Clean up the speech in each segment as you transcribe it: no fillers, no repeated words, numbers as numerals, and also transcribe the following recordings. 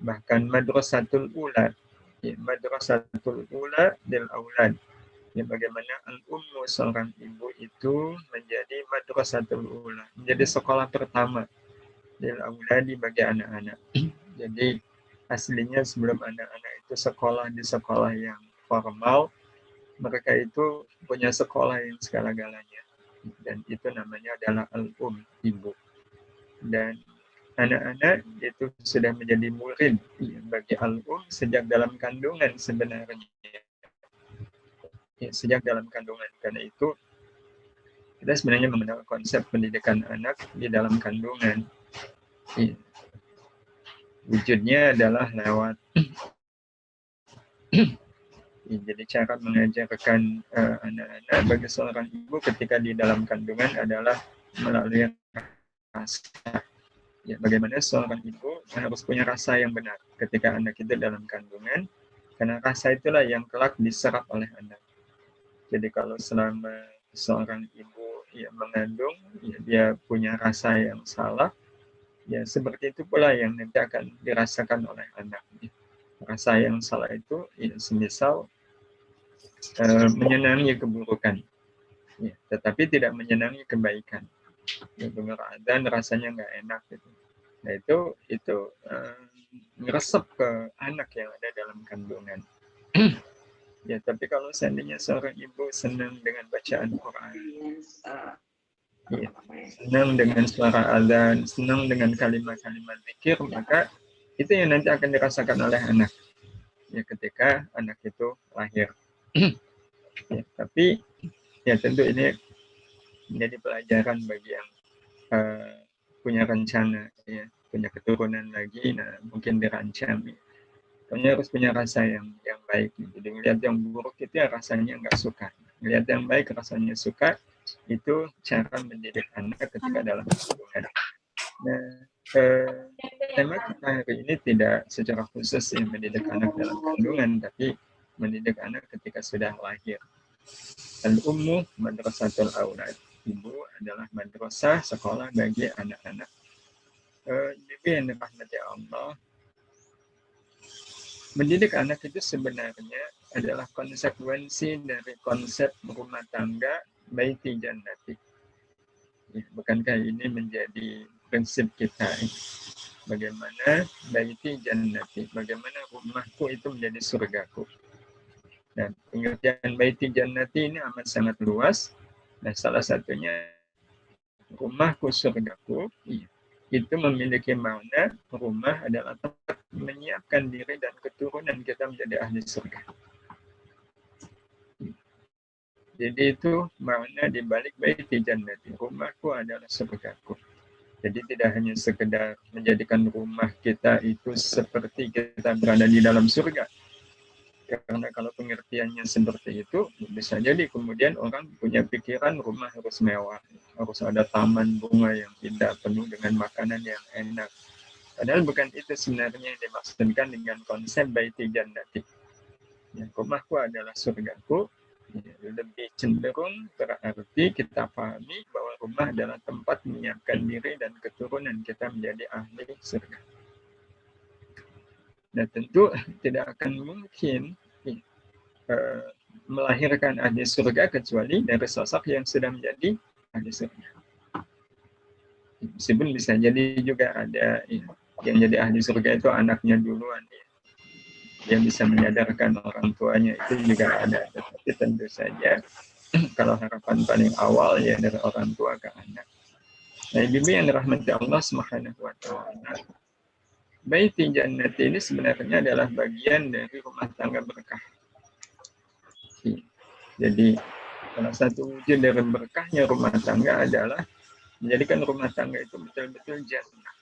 bahkan madrasatul ula, ya, madrasatul ula lil aulad, ya, bagaimana al-ummu seorang ibu itu menjadi madrasatul ula, menjadi sekolah pertama lil auladi bagi anak-anak. Jadi aslinya sebelum anak-anak itu sekolah di sekolah yang formal, mereka itu punya sekolah yang segala-galanya, dan itu namanya adalah al-um, ibu. Dan anak-anak itu sudah menjadi murid bagi al-um sejak dalam kandungan sebenarnya. Ya, sejak dalam kandungan. Karena itu kita sebenarnya mengenal konsep pendidikan anak di dalam kandungan. Ya. Wujudnya adalah lewat ya, jadi cara mengajarkan anak-anak bagi seorang ibu ketika di dalam kandungan adalah melalui rasa. Ya, bagaimana seorang ibu harus punya rasa yang benar ketika anak itu dalam kandungan, karena rasa itulah yang kelak diserap oleh anak. Jadi kalau selama seorang ibu ya mengandung, ya, dia punya rasa yang salah, ya seperti itu pula yang nanti akan dirasakan oleh anak. Rasa yang salah itu ya, semisal menyenangi keburukan, ya, tetapi tidak menyenangi kebaikan. Ya, dengar adzan rasanya nggak enak gitu. Nah itu ngeresep ke anak yang ada dalam kandungan. Ya, tapi kalau seandainya seorang ibu senang dengan bacaan Quran, ya, senang dengan suara adzan, senang dengan kalimat-kalimat zikir, maka itu yang nanti akan dirasakan oleh anak. Ya, ketika anak itu lahir. Ya, tapi ya tentu ini menjadi pelajaran bagi yang punya rencana, ya, punya keturunan lagi, nah mungkin dirancang. Kamu harus punya rasa yang baik. Jadi melihat yang buruk itu ya rasanya nggak suka. Melihat yang baik rasanya suka. Itu cara mendidik anak ketika dalam hubungan. Nah, tema kita hari ini tidak secara khusus yang mendidik anak dalam kandungan, tapi mendidik anak ketika sudah lahir. Al-ummu madrasatul aulad. Ibu adalah madrasah, sekolah bagi anak-anak. Jadi yang dirahmati Allah, mendidik anak itu sebenarnya adalah konsekuensi dari konsep rumah tangga baiti jannati. Ya, bukankah ini menjadi prinsip kita? Bagaimana baiti jannati, bagaimana rumahku itu menjadi surgaku. Dan pengertian baiti jannati ini amat sangat luas. Nah, salah satunya rumahku surgaku, itu memiliki makna rumah adalah tempat menyiapkan diri dan keturunan kita menjadi ahli surga. Jadi itu makna di balik baiti jannati, rumahku adalah surgaku. Jadi tidak hanya sekedar menjadikan rumah kita itu seperti kita berada di dalam surga. Karena kalau pengertiannya seperti itu, bisa jadi kemudian orang punya pikiran rumah harus mewah, harus ada taman bunga yang indah, penuh dengan makanan yang enak. Padahal bukan itu sebenarnya yang dimaksudkan dengan konsep baiti jannati. Ya, rumahku adalah surgaku. Ya, lebih cenderung berarti kita pahami bahwa rumah adalah tempat menyiapkan diri dan keturunan kita menjadi ahli surga. Nah, tentu tidak akan mungkin melahirkan ahli surga kecuali dari sosok yang sudah menjadi ahli surga. Meskipun bisa jadi juga ada yang jadi ahli surga itu anaknya duluan, yang bisa menyadarkan orang tuanya, itu juga ada. Tetapi tentu saja kalau harapan paling awal ya dari orang tua ke anak. Nah, ibu yang dirahmati Allah Subhanahu wa taala, baiti jannati ini sebenarnya adalah bagian dari rumah tangga berkah. Jadi salah satu wujud dari berkahnya rumah tangga adalah menjadikan rumah tangga itu betul-betul jannah.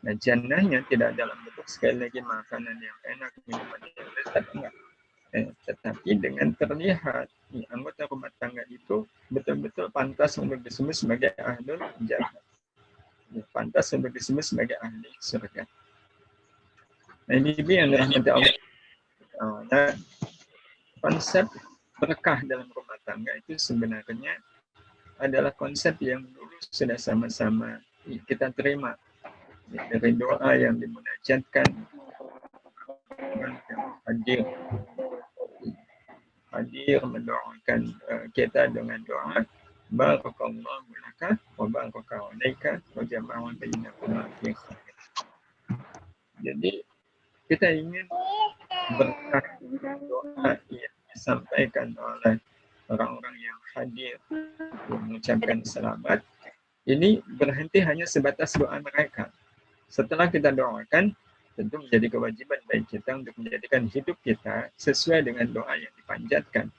Nah, jannahnya tidak dalam bentuk sekali lagi makanan yang enak, minuman yang lezat, enggak. Tetapi dengan terlihat anggota rumah tangga itu betul-betul pantas untuk disebut sebagai ahlul jannah. Pantas untuk disebut sebagai ahli surga. Nah, ini yang dirahmati Allah. Nah, konsep berkah dalam rumah tangga itu sebenarnya adalah konsep yang dulu sudah sama-sama kita terima dari doa yang dimunajatkan, yang hadir mendoakan kita dengan doa barakallahu laka wa baraka alaika wa jama'a bainakuma fi khair. Jadi kita ingin berkah doa yang disampaikan oleh orang-orang yang hadir mengucapkan selamat ini berhenti hanya sebatas doa mereka. Setelah kita doakan, tentu menjadi kewajiban bagi kita untuk menjadikan hidup kita sesuai dengan doa yang dipanjatkan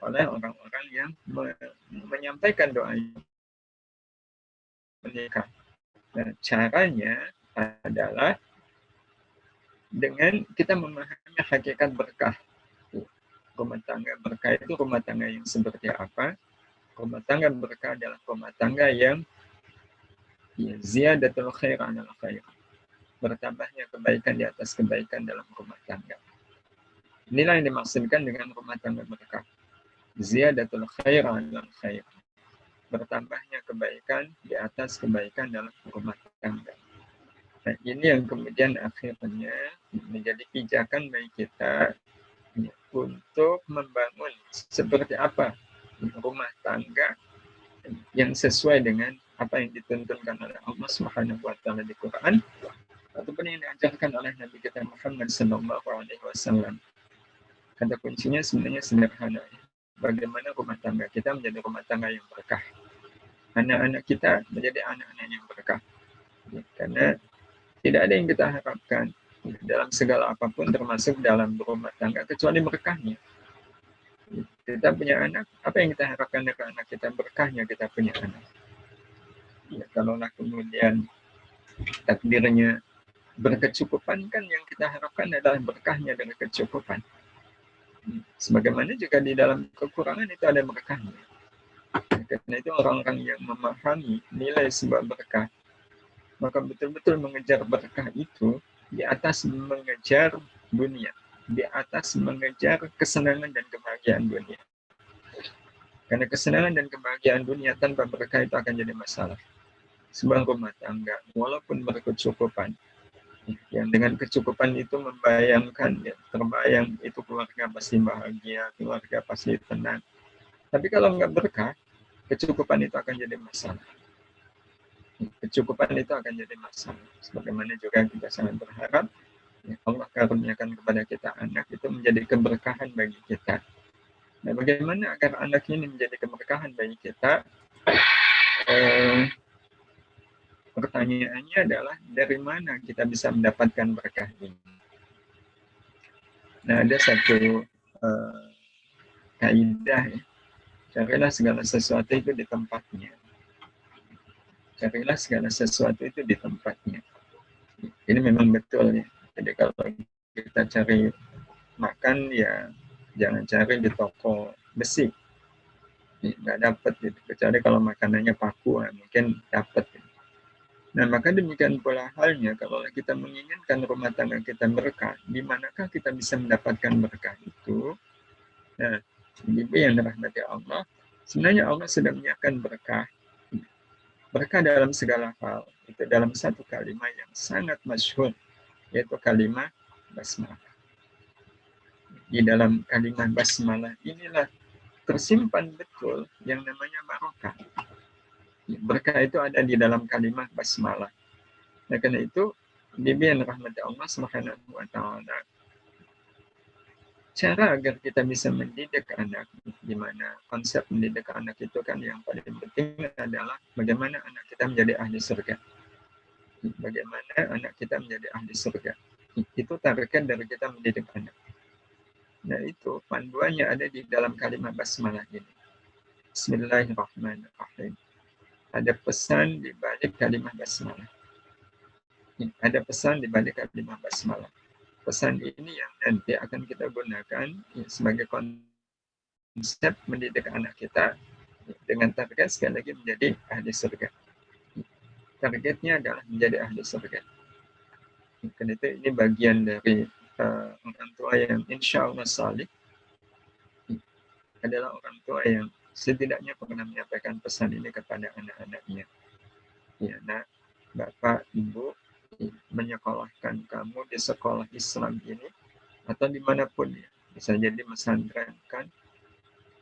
oleh orang-orang yang menyampaikan doa mereka. Nah, caranya adalah dengan kita memahami hakikat berkah. Rumah tangga berkah itu rumah tangga yang seperti apa? Rumah tangga berkah adalah rumah tangga yang ziyadatul khair alal khair. Bertambahnya kebaikan di atas kebaikan dalam rumah tangga. Inilah yang dimaksudkan dengan rumah tangga berkah. Ziyadatul khair alal khair. Bertambahnya kebaikan di atas kebaikan dalam rumah tangga. Nah, ini yang kemudian akhirnya menjadi pijakan bagi kita untuk membangun seperti apa rumah tangga yang sesuai dengan apa yang dituntunkan oleh Allah Subhanahu wa taala di Quran ataupun yang diajarkan oleh Nabi kita Muhammad sallallahu alaihi wasallam. Kata kuncinya sebenarnya sederhana. Bagaimana rumah tangga kita menjadi rumah tangga yang berkah. Anak-anak kita menjadi anak-anak yang berkah. Karena tidak ada yang kita harapkan dalam segala apapun termasuk dalam berumah tangga kecuali berkahnya. Kita punya anak, apa yang kita harapkan dari anak kita? Berkahnya kita punya anak. Ya, kalaulah kemudian takdirnya berkecukupan, kan yang kita harapkan adalah berkahnya dari kecukupan. Sebagaimana juga di dalam kekurangan itu ada berkahnya. Karena itu orang-orang yang memahami nilai sebuah berkah, maka betul-betul mengejar berkah itu di atas mengejar dunia, di atas mengejar kesenangan dan kebahagiaan dunia. Karena kesenangan dan kebahagiaan dunia tanpa berkah itu akan jadi masalah. Sebuah rumah tangga, walaupun berkecukupan, yang dengan kecukupan itu membayangkan, ya, terbayang itu keluarga pasti bahagia, keluarga pasti tenang. Tapi kalau nggak berkah, kecukupan itu akan jadi masalah. Kecukupan itu akan jadi masalah. Sebagaimana juga kita sangat berharap ya, Allah karuniakan kepada kita anak itu menjadi keberkahan bagi kita. Nah, bagaimana agar anak ini menjadi keberkahan bagi kita? Pertanyaannya adalah dari mana kita bisa mendapatkan berkah ini? Nah, ada satu kaidah ya. Carilah segala sesuatu itu di tempatnya. Carilah segala sesuatu itu di tempatnya. Ini memang betul ya. Jadi kalau kita cari makan ya jangan cari di toko besi. Nggak dapat gitu. Kecuali kalau makanannya paku mungkin dapat. Gitu. Nah, maka demikian pula halnya kalau kita menginginkan rumah tangga kita berkah, di manakah kita bisa mendapatkan berkah itu? Nah, ibu yang dirahmati Allah, sebenarnya Allah sudah menyiapkan berkah. Berkah dalam segala hal. Itu dalam satu kalimat yang sangat masyhur, yaitu kalimat basmalah. Di dalam kalimat basmalah inilah tersimpan betul yang namanya barokah. Berkah itu ada di dalam kalimat basmalah. Nah, karena itu, bimbingan rahmat Allah Subhanahu wa taala. Cara agar kita bisa mendidik anak, di mana konsep mendidik anak itu kan yang paling penting adalah bagaimana anak kita menjadi ahli surga. Bagaimana anak kita menjadi ahli surga. Itu target dari kita mendidik anak. Nah, itu panduannya ada di dalam kalimat basmalah ini. Bismillahirrahmanirrahim. Ada pesan di balik kalimat basmalah. Ada pesan di balik kalimat basmalah. Pesan ini yang nanti akan kita gunakan sebagai konsep mendidik anak kita dengan target sekali lagi menjadi ahli surga. Targetnya adalah menjadi ahli surga. Karena itu ini bagian dari orang tua yang insya Allah salih adalah orang tua yang setidaknya pernah menyampaikan pesan ini kepada anak-anaknya. Ya, nah, Bapak, Ibu menyekolahkan kamu di sekolah Islam ini, atau dimanapun ya, bisa jadi pesantren kan.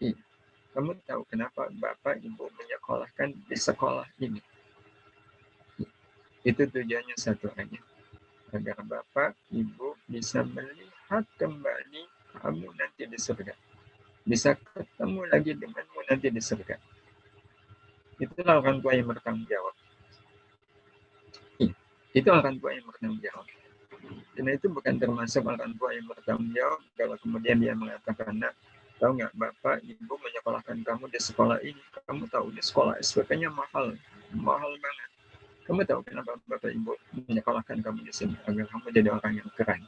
Iya. Kamu tahu kenapa Bapak Ibu menyekolahkan di sekolah ini? Itu tujuannya satu aja, agar Bapak Ibu bisa melihat kembali kamu nanti di surga, bisa ketemu lagi denganmu nanti di surga. Itulah orang tua yang bertanggung jawab. Iya. Itu orang tua yang bertanggung jawab. Karena itu bukan termasuk orang tua yang bertanggung jawab kalau kemudian dia mengatakan, nah, tahu nggak Bapak Ibu menyekolahkan kamu di sekolah ini, kamu tahu di sekolah SPP-nya mahal, mahal banget. Kamu tahu kenapa Bapak Ibu menyekolahkan kamu di sini? Agar kamu jadi orang yang keren,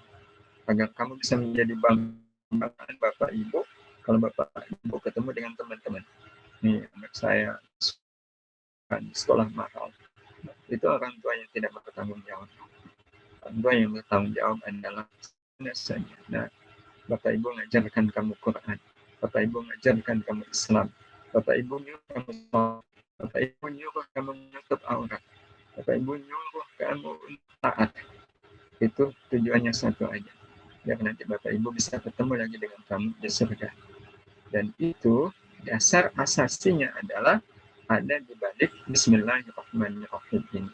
agar kamu bisa menjadi banggaan Bapak Ibu. Kalau Bapak Ibu ketemu dengan teman-teman, nih anak saya di sekolah mahal, itu orang tua yang tidak bertanggung jawab. Orang tua yang bertanggung jawab adalah saja. Nah, Bapak Ibu mengajarkan kamu Quran, Bapak Ibu mengajarkan kamu Islam, Bapak Ibu nyuruh kamu sholat, Bapak Ibu nyuruh kamu menutup aurat, Bapak Ibu nyuruh kamu taat. Itu tujuannya satu aja, biar nanti Bapak Ibu bisa ketemu lagi dengan kamu di surga. Dan itu dasar asasinya adalah ada di balik Bismillahirrahmanirrahim ini.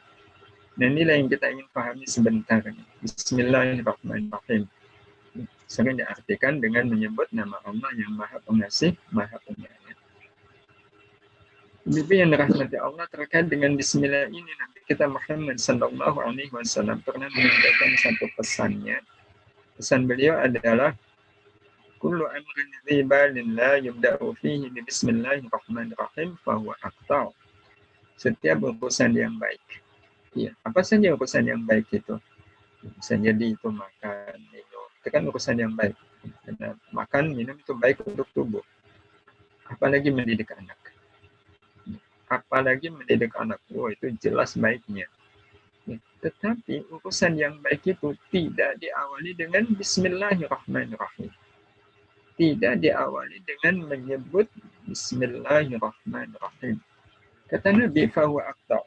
Nah, inilah yang kita ingin pahami sebentar. Bismillahirrahmanirrahim sering diartikan dengan menyebut nama Allah yang Maha Pengasih, Maha Penyayang. Bibi yang dirahmati Allah terkait dengan Bismillah ini, Nabi kita Muhammad Sallallahu Alaihi Wasallam pernah menyampaikan satu pesannya. Pesan beliau adalah kullu amrin dhibalin la yubda'u fihi bi Bismillahirrahmanirrahim fahuwa aqta'. Setiap urusan yang baik. Ya, apa saja urusan yang baik itu? Bisa jadi itu makan, minum, itu kan urusan yang baik. Karena makan, minum itu baik untuk tubuh. Apalagi mendidik anak. Apalagi mendidik anak. Oh, itu jelas baiknya. Tetapi urusan yang baik itu tidak diawali dengan Bismillahirrahmanirrahim. Tidak diawali dengan menyebut Bismillahirrahmanirrahim. Kata Nabi, fahuwa aqta'.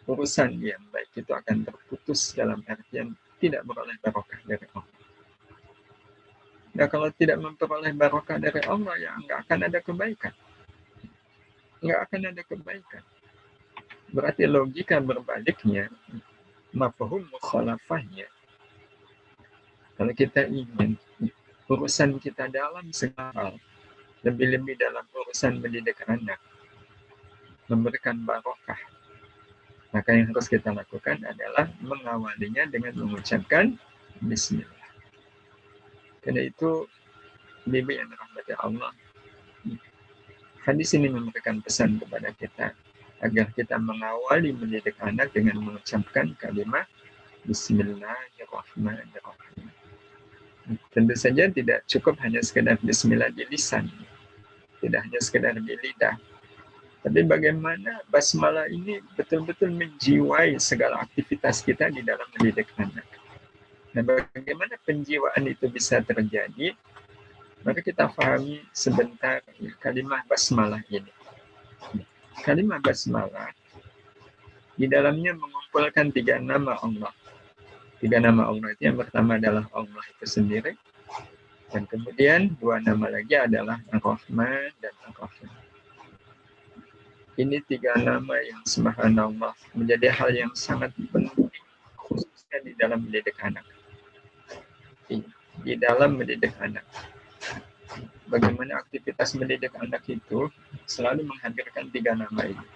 Urusan yang baik itu akan terputus dalam artian tidak beroleh barokah dari Allah. Nah, kalau tidak memperoleh barokah dari Allah, ya nggak akan ada kebaikan. Nggak akan ada kebaikan. Berarti logika berbaliknya, mafhum mukhalafahnya. Kalau kita ingin urusan kita dalam segala hal, lebih-lebih dalam urusan mendidik anak, memberikan barokah, maka yang harus kita lakukan adalah mengawalinya dengan mengucapkan Bismillah. Karena itu, Bibi yang dirahmati Allah, hadis ini memberikan pesan kepada kita agar kita mengawali mendidik anak dengan mengucapkan kalimat Bismillahirrahmanirrahim. Tentu saja tidak cukup hanya sekedar Bismillah di lisan, tidak hanya sekedar di lidah, tapi bagaimana basmalah ini betul-betul menjiwai segala aktivitas kita di dalam mendidik anak. Nah, bagaimana penjiwaan itu bisa terjadi? Maka kita pahami sebentar kalimat basmalah ini. Kalimat basmalah di dalamnya mengumpulkan 3 nama Allah. 3 nama Allah itu yang pertama adalah Allah itu sendiri, dan kemudian 2 nama lagi adalah Ar-Rahman dan Ar-Rahim. Ini 3 nama yang subhanallah menjadi hal yang sangat penting khususnya di dalam mendidik anak. Di dalam mendidik anak. Bagaimana aktivitas mendidik anak itu selalu menghadirkan 3 nama ini.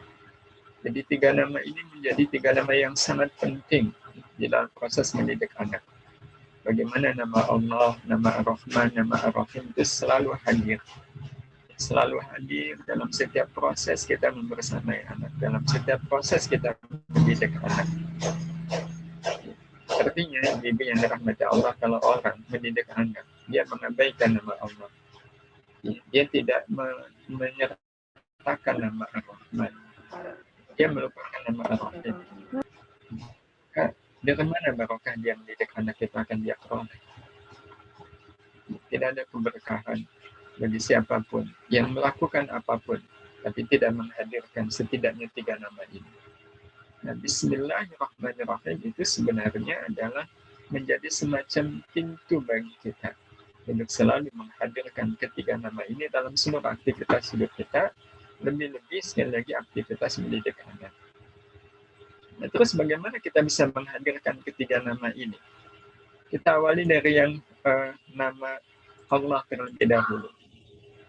Jadi 3 nama ini menjadi 3 nama yang sangat penting di dalam proses mendidik anak. Bagaimana nama Allah, nama Ar-Rahman, nama Ar-Rahim itu selalu hadir. Selalu hadir dalam setiap proses kita membersamai anak, dalam setiap proses kita mendidik anak. Artinya, Bibi yang dirahmati Allah, kalau orang mendidik anak, dia mengabaikan nama Allah. Dia tidak menyertakan nama Ar-Rahman. Dia melupakan nama Ar-Rahim. Dari mana barokah dia mendidik anak itu akan dia peroleh? Tidak ada keberkahan bagi siapapun yang melakukan apapun, tapi tidak menghadirkan setidaknya 3 nama ini. Nah, Bismillahirrahmanirrahim itu sebenarnya adalah menjadi semacam pintu bagi kita untuk selalu menghadirkan ketiga nama ini dalam seluruh aktivitas hidup kita, lebih-lebih sekali lagi aktivitas mendidik anak. Nah, terus bagaimana kita bisa menghadirkan ketiga nama ini? Kita awali dari yang nama Allah terlebih dahulu.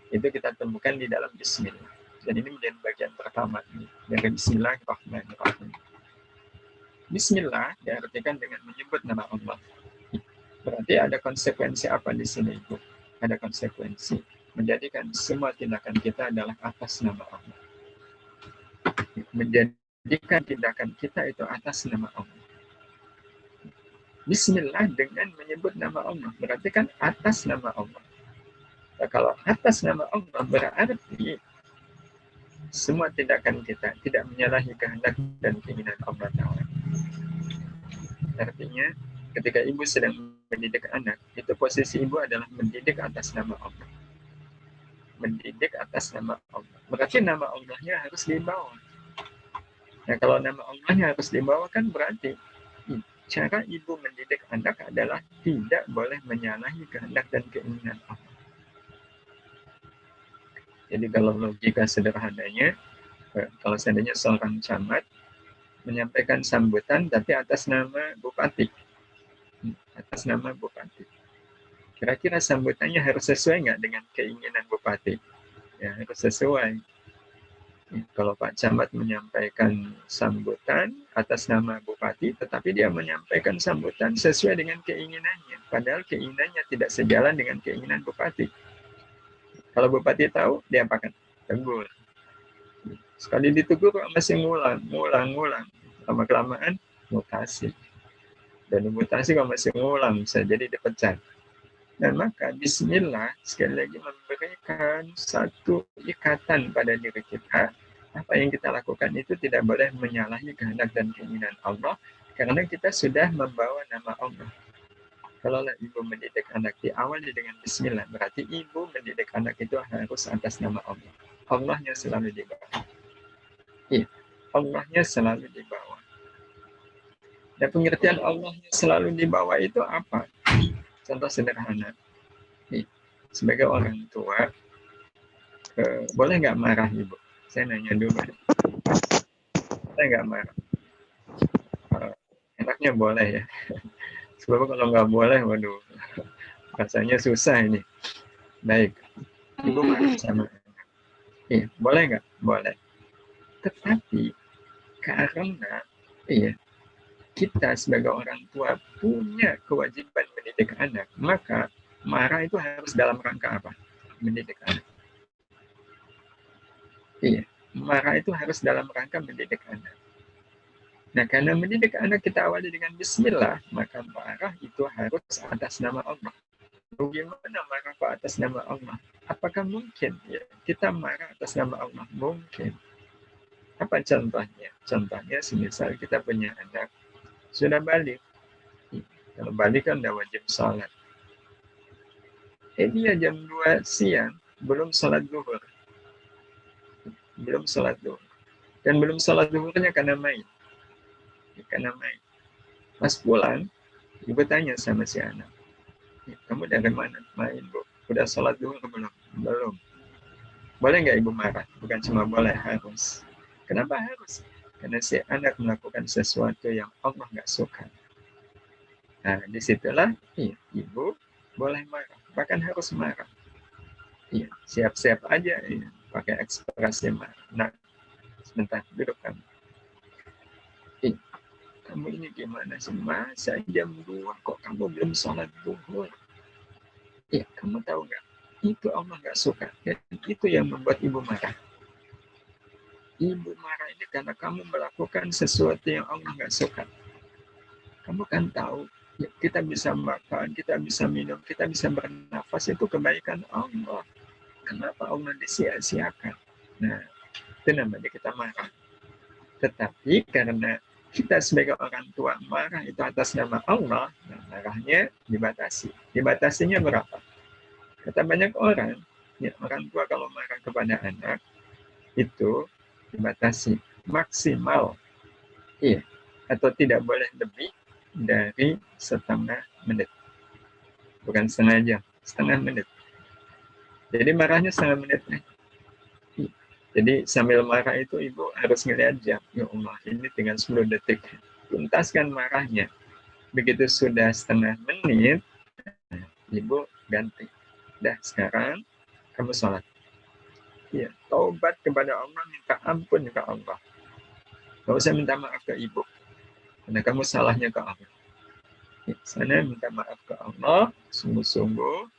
Itu kita temukan di dalam Bismillah. Dan ini menjadi bagian pertama dari Bismillahirrahmanirrahim. Bismillah diartikan dengan menyebut nama Allah. Berarti ada konsekuensi apa di sini, Ibu? Ada konsekuensi menjadikan semua tindakan kita adalah atas nama Allah. Menjadikan tindakan kita itu atas nama Allah. Bismillah dengan menyebut nama Allah berarti kan atas nama Allah. Nah, kalau atas nama Allah berarti semua tindakan kita tidak menyalahi kehendak dan keinginan Allah Ta'ala. Artinya, ketika ibu sedang mendidik anak, itu posisi ibu adalah mendidik atas nama Allah. Mendidik atas nama Allah. Berarti nama Allahnya harus dibawa. Nah, kalau nama Allahnya harus dibawa kan berarti cara ibu mendidik anak adalah tidak boleh menyalahi kehendak dan keinginan Allah. Jadi kalau logika sederhananya, kalau seandainya seorang camat menyampaikan sambutan tapi atas nama bupati, kira-kira sambutannya harus sesuai nggak dengan keinginan bupati? Ya, harus sesuai. Kalau Pak Camat menyampaikan sambutan atas nama bupati, tetapi dia menyampaikan sambutan sesuai dengan keinginannya, padahal keinginannya tidak sejalan dengan keinginan bupati. Kalau bupati tahu, dia apakan? Tegur. Sekali ditegur masih ngulang. Lama-kelamaan mutasi. Dan mutasi kalau masih ngulang bisa jadi dipecat. Dan maka Bismillah sekali lagi memberikan satu ikatan pada diri kita. Apa yang kita lakukan itu tidak boleh menyalahi kehendak dan keinginan Allah, karena kita sudah membawa nama Allah. Kalau ibu mendidik anak diawali dengan Bismillah, berarti ibu mendidik anak itu harus atas nama Allah. Allahnya selalu di bawah. Iya, Allahnya selalu di bawah. Dan pengertian Allahnya selalu di bawah itu apa? Contoh sederhana. Nih, sebagai orang tua, boleh nggak marah ibu? Saya nanya dulu. Saya nggak marah. Enaknya boleh ya. Sebab kalau nggak boleh, waduh, rasanya susah ini. Baik, ibu marah sama anak. Iya, boleh nggak? Boleh. Tetapi karena kita sebagai orang tua punya kewajiban mendidik anak, maka marah itu harus dalam rangka apa? Mendidik anak. Iya, marah itu harus dalam rangka mendidik anak. Nah, karena mendidik anak kita awali dengan Bismillah, maka marah itu harus atas nama Allah. Bagaimana marah kok atas nama Allah? Apakah mungkin ya kita marah atas nama Allah? Mungkin. Apa contohnya? Contohnya, semisal kita punya anak sudah balik. Kalau balik kan udah wajib sholat. Dia jam 2 siang belum sholat zuhur. Dan belum sholat zuhurnya karena main. Pas pulang, ibu tanya sama si anak, kamu dari mana? Main, Bu. Udah sholat zuhur belum? Belum. Boleh nggak ibu marah? Bukan cuma boleh, harus. Kenapa harus? Karena si anak melakukan sesuatu yang Allah nggak suka. Nah, disitulah ibu boleh marah, bahkan harus marah. Iya, siap-siap aja, pakai ekspresi marah. Nah, sebentar, duduk kamu. Kamu ini gimana sih? Masa jam 2 kok kamu belum sholat zuhur? Ya, kamu tahu nggak? Itu Allah nggak suka. Dan itu yang membuat ibu marah. Ibu marah ini karena kamu melakukan sesuatu yang Allah nggak suka. Kamu kan tahu, ya, kita bisa makan, kita bisa minum, kita bisa bernafas, itu kebaikan Allah. Kenapa Allah disia-siakan? Nah, itu namanya kita marah. Tetapi karena kita sebagai orang tua marah itu atas nama Allah, nah marahnya dibatasi. Dibatasinya berapa? Kata banyak orang, ya, orang tua kalau marah kepada anak, itu dibatasi maksimal Iya, atau tidak boleh lebih dari setengah menit. Bukan setengah jam, setengah menit. Jadi marahnya setengah menit. Jadi sambil marah itu ibu harus ngeliat jam. Ya Allah, ini tinggal 10 detik. Tuntaskan marahnya. Begitu sudah setengah menit, ibu ganti. Dah sekarang kamu sholat. Ya, taubat kepada Allah, minta ampun ke Allah. Gak usah minta maaf ke ibu. Karena kamu salahnya ke Allah. Ya, sana minta maaf ke Allah, sungguh-sungguh.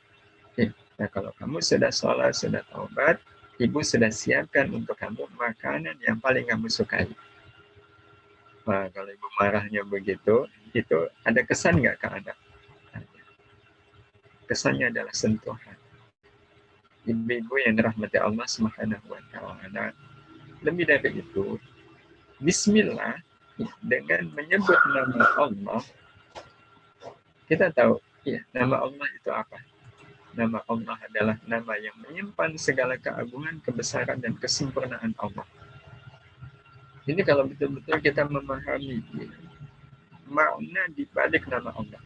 Ya, nah kalau kamu sudah sholat, sudah taubat, ibu sudah siapkan untuk kamu makanan yang paling kamu sukai. Wah, kalau ibu marahnya begitu, itu ada kesan nggak ke anak? Kesannya adalah sentuhan. Ibu-ibu yang dirahmati Allah Subhanahu wa Ta'ala, lebih dari itu, Bismillah dengan menyebut nama Allah, kita tahu, ya, nama Allah itu apa? Nama Allah adalah nama yang menyimpan segala keagungan, kebesaran, dan kesempurnaan Allah. Ini kalau betul-betul kita memahami makna di balik nama Allah.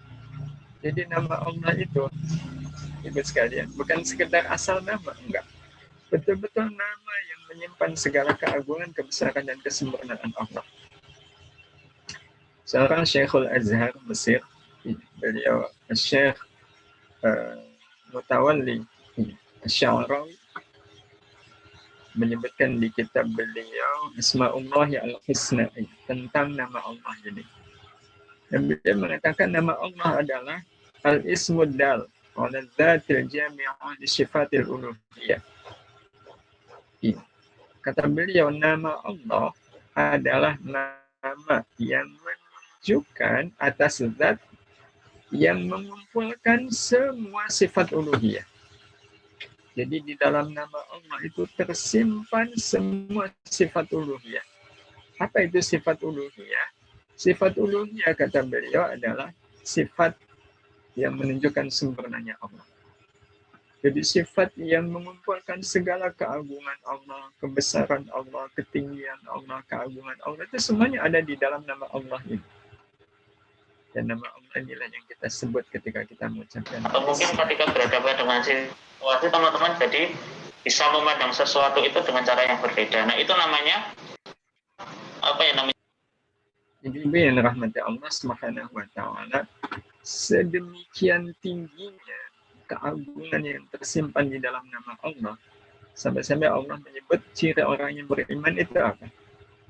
Jadi nama Allah itu, ibu sekalian, bukan sekedar asal nama, enggak. Betul-betul nama yang menyimpan segala keagungan, kebesaran, dan kesempurnaan Allah. Seorang Syekhul Azhar Mesir, beliau Syekh Mutawalli Sya'rawi, menyebutkan di kitab beliau Asma'ullah al-Husna tentang nama Allah ini. Dan beliau mengatakan nama Allah adalah Al-Ismud Dal ala Dzatil Jami'ah li Sifatil Uluhiyah. Kata beliau, nama Allah adalah nama yang menunjukkan atas zat yang mengumpulkan semua sifat uluhiyah. Jadi di dalam nama Allah itu tersimpan semua sifat uluhiyah. Apa itu sifat uluhiyah? Sifat uluhiyah kata beliau adalah sifat yang menunjukkan sempurnanya Allah. Jadi sifat yang mengumpulkan segala keagungan Allah, kebesaran Allah, ketinggian Allah, keagungan Allah, itu semuanya ada di dalam nama Allah ini. Dan nama Allah inilah yang kita sebut ketika kita mengucapkan. Atau mungkin ketika berhadapan dengan situasi, teman-teman jadi bisa memandang sesuatu itu dengan cara yang berbeda. Nah itu namanya apa ya namanya? Jadi ibu yang rahmati Allah Subhanahu wa Ta'ala, sedemikian tingginya keagungan yang tersimpan di dalam nama Allah, sampai-sampai Allah menyebut ciri orang yang beriman itu apa?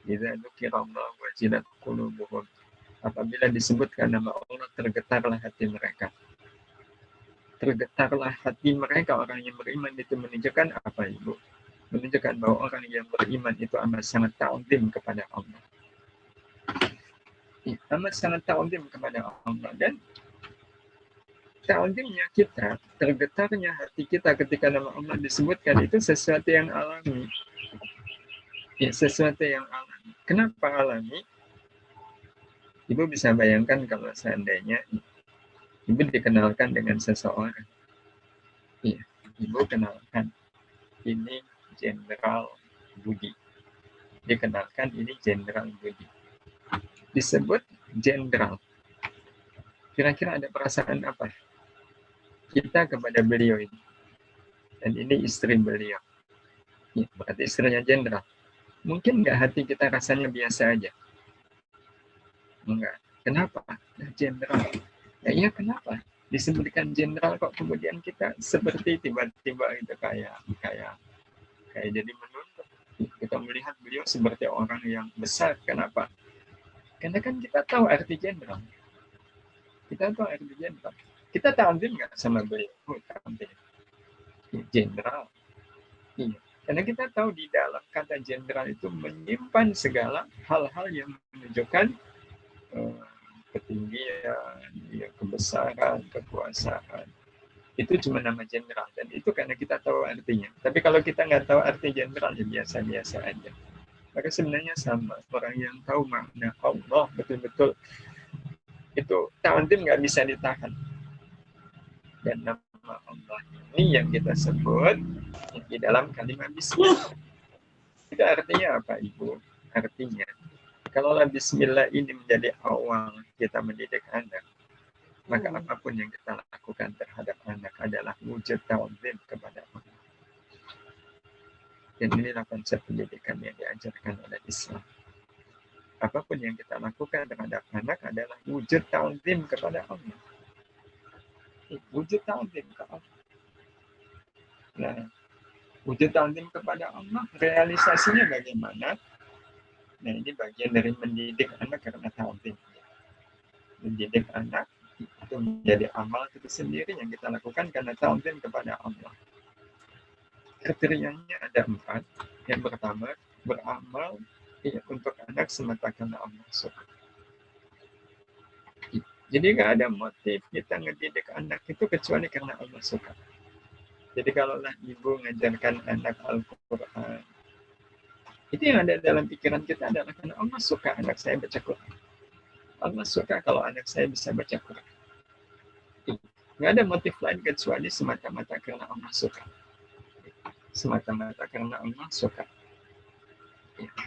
Idza dzukirallahu wajilat qulubuhum. Apabila disebutkan nama Allah, tergetarlah hati mereka. Tergetarlah hati mereka, orang yang beriman itu menunjukkan apa, Ibu? Menunjukkan bahwa orang yang beriman itu amat sangat ta'zim kepada Allah. Amat sangat ta'zim kepada Allah. Dan ta'zimnya kita, tergetarnya hati kita ketika nama Allah disebutkan, itu sesuatu yang alami. Ya, sesuatu yang alami. Kenapa alami? Ibu bisa bayangkan kalau seandainya Ibu dikenalkan dengan seseorang. Iya, Ibu kenalkan, ini Jenderal Budi. Dikenalkan, ini Jenderal Budi. Disebut Jenderal. Kira-kira ada perasaan apa kita kepada beliau ini? Dan ini istri beliau. Ya, berarti istrinya Jenderal. Mungkin nggak hati kita rasanya biasa aja? Enggak. Kenapa? Nah, Jenderal. Ya iya, kenapa? Disebutkan Jenderal kok kemudian kita seperti tiba-tiba itu kayak jadi menunduk. Kita melihat beliau seperti orang yang besar. Kenapa? Karena kan kita tahu arti Jenderal. Kita tahu arti Jenderal. Kita ta'zim nggak sama beliau? Ta'zim. Jenderal. Iya. Karena kita tahu di dalam kata Jenderal itu menyimpan segala hal-hal yang menunjukkan ketinggian, ya, kebesaran, kekuasaan. Itu cuma nama Jenderal, dan itu karena kita tahu artinya. Tapi kalau kita nggak tahu arti Jenderal, ya biasa-biasa aja. Maka sebenarnya sama, orang yang tahu makna Allah betul-betul, itu ta'zim nggak bisa ditahan. Dan nama Allah ini yang kita sebut di dalam kalimat Bismillah. Itu artinya apa, Ibu? Artinya Kalaulah bismillah ini menjadi awal kita mendidik anak, maka apapun yang kita lakukan terhadap anak adalah wujud ta'zim kepada Allah. Dan inilah konsep pendidikan yang diajarkan oleh Islam. Apapun yang kita lakukan terhadap anak adalah wujud ta'zim kepada Allah. Wujud ta'zim kepada Allah. Nah, wujud ta'zim kepada Allah, realisasinya bagaimana? Nah, ini bagian dari mendidik anak karena ta'zim. Mendidik anak itu menjadi amal itu sendiri yang kita lakukan karena ta'zim kepada Allah. Kriterianya ada 4. Yang pertama, beramal untuk anak semata karena Allah suka. Jadi nggak ada motif kita ngedidik anak itu kecuali karena Allah suka. Jadi kalaulah ibu ngajarkan anak Al-Quran, itu yang ada dalam pikiran kita adalah karena Allah suka anak saya baca Quran. Allah suka kalau anak saya bisa baca Quran. Nggak ada motif lain kecuali semata-mata karena Allah suka. Semata-mata karena Allah suka.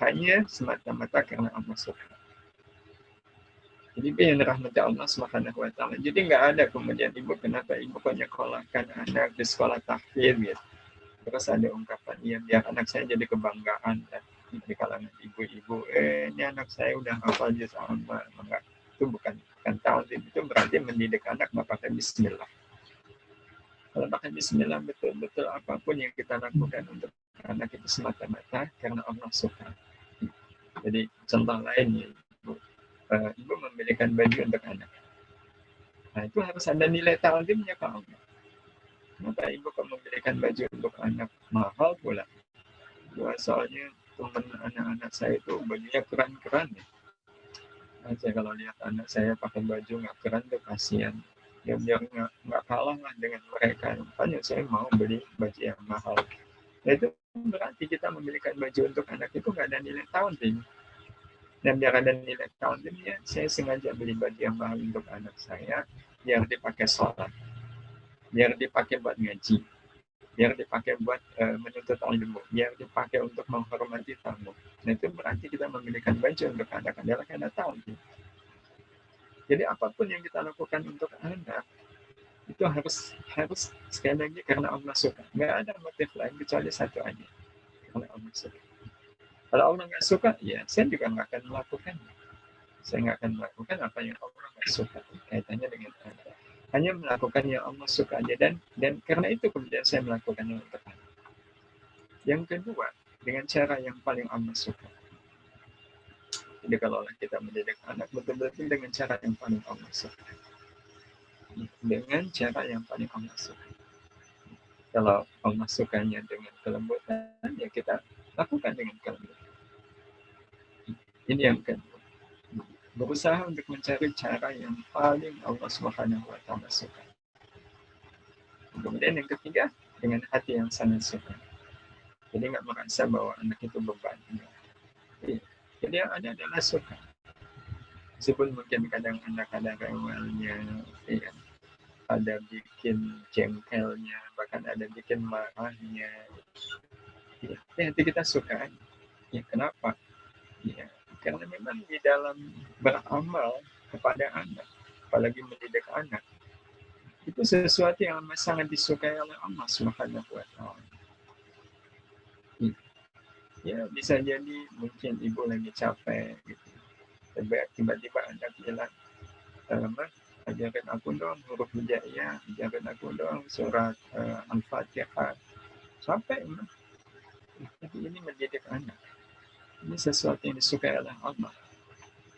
Hanya semata-mata karena Allah suka. Jadi yang rahmat Allah Subhanahu wa taala. Jadi nggak ada kemudian ibu kenapa ibu menyekolahkan anak di sekolah tahfidz gitu. Terus ada ungkapan ya biar anak saya jadi kebanggaan dan di kalangan ibu-ibu. Ini anak saya udah hafal juz amma. Enggak, itu bukan ta'zim, itu berarti mendidik anak nggak pakai bismillah. Kalau pakai bismillah betul-betul apapun yang kita lakukan untuk anak itu semata-mata karena Allah suka. Jadi contoh lainnya ibu membelikan baju untuk anak. Nah, itu harus ada nilai ta'zimnya ke Allah. Kenapa ibu kok membelikan baju untuk anak mahal pula? Soalnya teman anak-anak saya itu bajunya keren-keren ya. Nah, saya kalau lihat anak saya pakai baju nggak keren tuh kasihan. Ya biar nggak kalah lah dengan mereka. Makanya saya mau beli baju yang mahal. Nah, itu berarti kita membelikan baju untuk anak itu nggak ada nilai ta'zim. Dan biar ada nilai ta'zimnya, saya sengaja beli baju yang mahal untuk anak saya, biar dipakai sholat, biar dipakai buat ngaji, biar dipakai buat menuntut ilmu, biar dipakai untuk menghormati tamu. Nah, itu berarti kita membelikan baju untuk anak adalah karena ta'zim. Jadi apapun yang kita lakukan untuk anak, itu harus sekali lagi karena Allah suka. Nggak ada motif lain kecuali satu aja, karena Allah suka. Kalau Allah nggak suka, ya saya juga nggak akan melakukan. Saya nggak akan melakukan apa yang Allah nggak suka. Kaitannya dengan Anda. Hanya melakukan yang Allah suka aja. Dan karena itu kemudian saya melakukannya untuk Anda. Yang kedua, dengan cara yang paling Allah suka. Jadi kalau kita mendidik anak betul-betul dengan cara yang paling Allah suka. Dengan cara yang paling Allah suka. Kalau Allah sukanya dengan kelembutan, ya kita lakukan dengan kelembutan. Ini yang kedua. Berusaha untuk mencari cara yang paling Allah Subhanahu wa taala suka. Kemudian yang ketiga, dengan hati yang sangat suka. Jadi nggak merasa bahwa anak itu beban. Jadi yang ada adalah suka. Meskipun mungkin kadang anak ada rewelnya, ya, ada bikin jengkelnya, bahkan ada bikin marahnya. Ya, hati kita suka. Ya, kenapa? Ya, karena memang di dalam beramal kepada anak, apalagi mendidik anak, itu sesuatu yang sangat disukai oleh Allah Subhanahu wa taala. Ya, bisa jadi mungkin ibu lagi capek gitu. Tiba-tiba anak bilang, ajarin aku dong huruf hijaiyah, ajarin aku dong surat Al-Fatihah. Capek, tapi ini mendidik anak. Ini sesuatu yang disukai oleh Allah.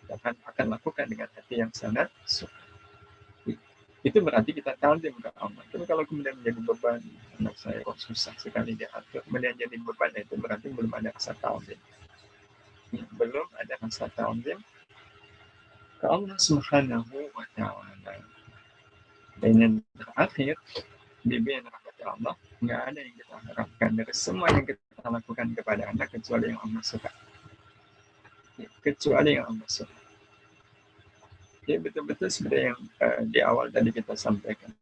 Kita akan lakukan dengan hati yang sangat suka. Itu berarti kita ta'zim ke Allah. Tapi kalau kemudian menjadi beban, anak saya kok susah sekali diatur, kemudian jadi beban, itu berarti belum ada rasa ta'zim. Belum ada rasa ta'zim ke Allah Subhanahu wa ta'ala. Dan yang terakhir, bibi yang rahmat Allah, nggak ada yang kita harapkan dari semua yang kita lakukan kepada anak kecuali yang Allah suka. Kecuali yang Allah suka. Jadi betul-betul seperti yang di awal tadi kita sampaikan.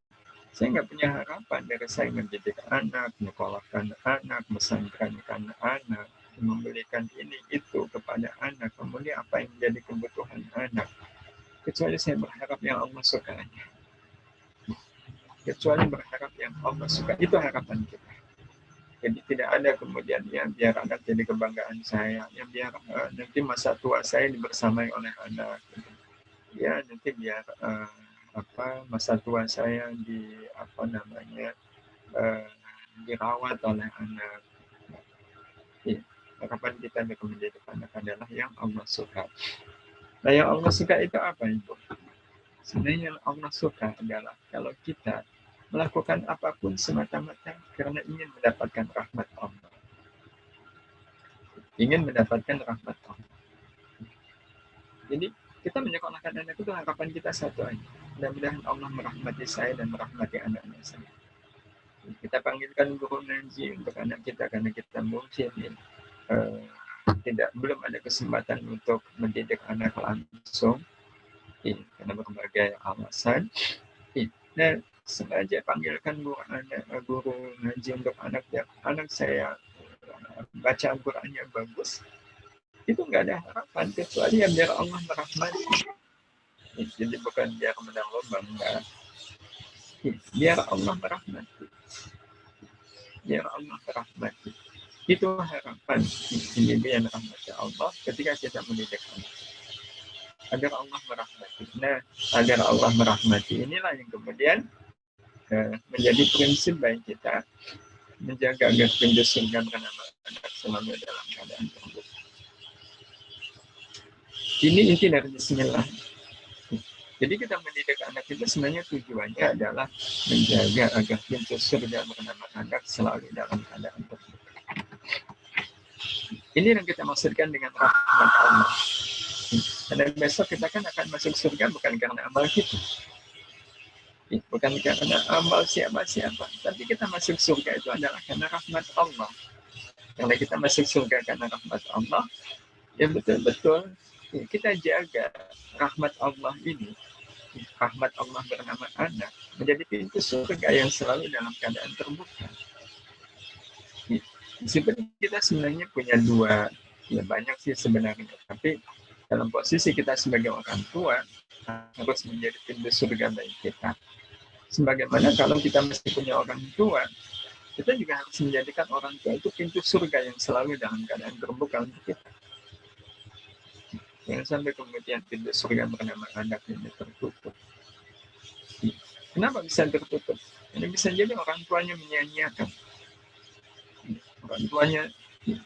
Saya nggak punya harapan dari saya mendidik anak, menyekolahkan anak, pesantrenkan anak. memberikan ini itu kepada anak, kemudian apa yang menjadi kebutuhan anak, kecuali saya berharap yang Allah sukanya, kecuali berharap yang Allah suka. Itu harapan kita. Jadi tidak ada kemudian ya biar anak jadi kebanggaan saya, ya biar nanti masa tua saya dibersamai oleh anak, ya nanti biar masa tua saya dirawat oleh anak. Ya, harapan kita menjadi anak adalah yang Allah suka. Nah, yang Allah suka itu apa, Ibu? Sebenarnya yang Allah suka adalah kalau kita melakukan apapun semata-mata karena ingin mendapatkan rahmat Allah. Ingin mendapatkan rahmat Allah. Jadi kita menyekolahkan anak itu harapan kita satu aja. Mudah-mudahan Allah merahmati saya dan merahmati anak-anak saya. Kita panggilkan guru ngaji untuk anak kita karena kita mungkin belum ada kesempatan untuk mendidik anak langsung karena berbagai alasan. Nah, sengaja panggilkan guru ngaji untuk anak saya baca Al-Qurannya bagus, itu nggak ada harapan kecuali ya biar Allah merahmati. Jadi bukan biar menang lomba, enggak. Biar Allah merahmati. Biar Allah merahmati. Itu harapan pendidikan rahmat Allah ketika kita mendidik anak. Agar Allah merahmati. Nah, agar Allah merahmati inilah yang kemudian menjadi prinsip baik kita menjaga agar pintu surga bernama anak selalu dalam keadaan terbuka. Ini inti dari Bismillah. Jadi kita mendidik anak itu sebenarnya tujuannya adalah menjaga agar pintu surga bernama anak selalu dalam keadaan terbuka. Ini yang kita maksudkan dengan rahmat Allah. Karena besok kita kan akan masuk surga bukan karena amal kita. Bukan karena amal siapa-siapa. Tapi kita masuk surga itu adalah karena rahmat Allah. Karena kita masuk surga karena rahmat Allah, ya betul-betul kita jaga rahmat Allah ini. Rahmat Allah bernama anak menjadi pintu surga yang selalu dalam keadaan terbuka. Meskipun kita sebenarnya punya dua, ya banyak sih sebenarnya, tapi dalam posisi kita sebagai orang tua harus menjadi pintu surga bagi kita. Sebagaimana kalau kita masih punya orang tua, kita juga harus menjadikan orang tua itu pintu surga yang selalu dalam keadaan terbuka untuk kita. Jangan sampai kemudian pintu surga bernama anak ini tertutup. Kenapa bisa tertutup? Ini bisa jadi orang tuanya menyia-nyiakan. Orang tuanya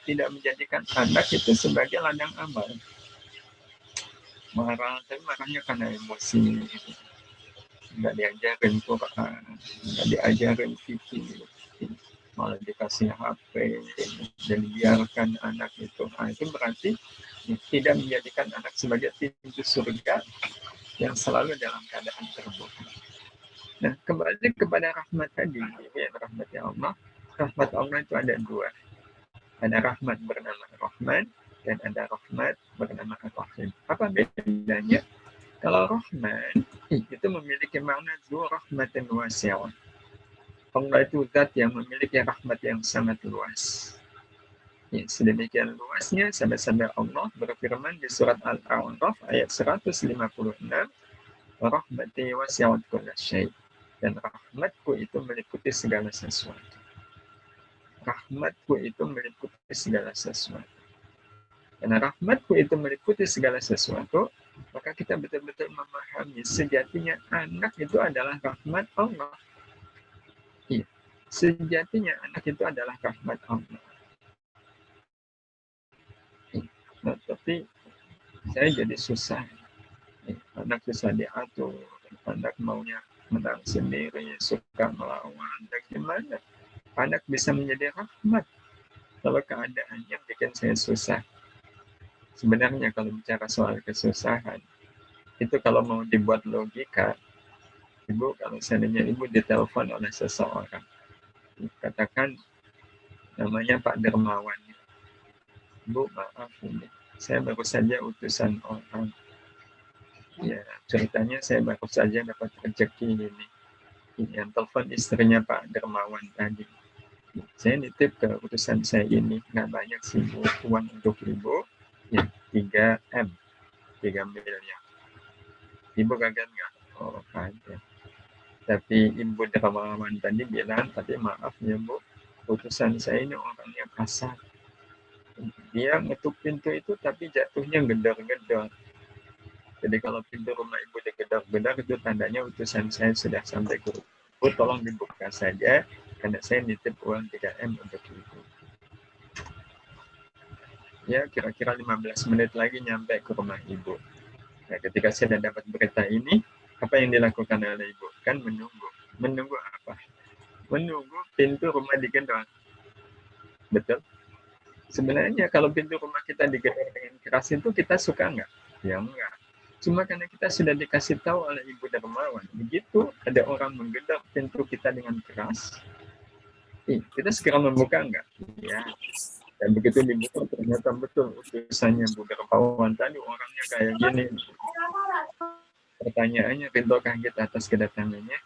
tidak menjadikan anak itu sebagai ladang amal. Marah, tapi marahnya karena emosi. Nggak diajarin Quran, nggak diajarin fikih, malah dikasih HP dan biarkan anak itu. Nah, itu berarti tidak menjadikan anak sebagai pintu surga yang selalu dalam keadaan terbuka. Nah, kembali kepada rahmat tadi, ya, rahmatnya Allah. Rahmat Allah itu ada dua. Ada rahmat bernama Rahman dan ada rahmat bernama Ar-Rahim. Apa bedanya? Kalau Rahman itu memiliki makna dua rahmatan wasi'ah. Allah itu zat yang memiliki rahmat yang sangat luas. Ya, sedemikian luasnya sampai-sampai Allah berfirman di surat Al-A'raf ayat 156, rahmati wasi'at kulla syai', dan rahmatku itu meliputi segala sesuatu. Rahmatku itu meliputi segala sesuatu. Karena rahmatku itu meliputi segala sesuatu, maka kita betul-betul memahami sejatinya anak itu adalah rahmat Allah. Iya, sejatinya anak itu adalah rahmat Allah. Nah, tapi saya jadi susah. Anak susah diatur, anak maunya menang sendiri, suka melawan, dan gimana? Anak bisa menjadi rahmat kalau keadaannya bikin saya susah. Sebenarnya kalau bicara soal kesusahan, itu kalau mau dibuat logika, Ibu, kalau seandainya Ibu ditelepon oleh seseorang, katakan namanya Pak Dermawan. Bu, maaf ini, saya baru saja utusan orang. Ya, ceritanya saya baru saja dapat rezeki ini. Yang telepon istrinya Pak Dermawan tadi. Saya nitip ke utusan saya ini, nggak banyak sih Bu, uang untuk ibu, ya 3 M, 3 miliar. Ibu kaget nggak? Oh kaget. Tapi ibu dermawan tadi bilang, tapi maaf ya Bu, utusan saya ini orangnya kasar. Dia ngetuk pintu itu tapi jatuhnya gedor-gedor. Jadi kalau pintu rumah ibu digedor-gedor itu tandanya utusan saya sudah sampai ke ibu, tolong dibuka saja karena saya nitip uang 3 M untuk ibu. Ya kira-kira 15 menit lagi nyampe ke rumah ibu. Nah, ketika saya dapat berita ini, apa yang dilakukan oleh ibu? Kan menunggu. Menunggu apa? Menunggu pintu rumah digedor. Betul? Sebenarnya kalau pintu rumah kita digedor dengan keras itu kita suka nggak? Ya enggak. Cuma karena kita sudah dikasih tahu oleh Ibu Darmawan, begitu ada orang menggedor pintu kita dengan keras, kita segera membuka enggak? Ya. Dan begitu dibuka ternyata betul utusannya Bu Darmawan tadi orangnya kayak gini. Pertanyaannya, ridhokah kita atas kedatangannya?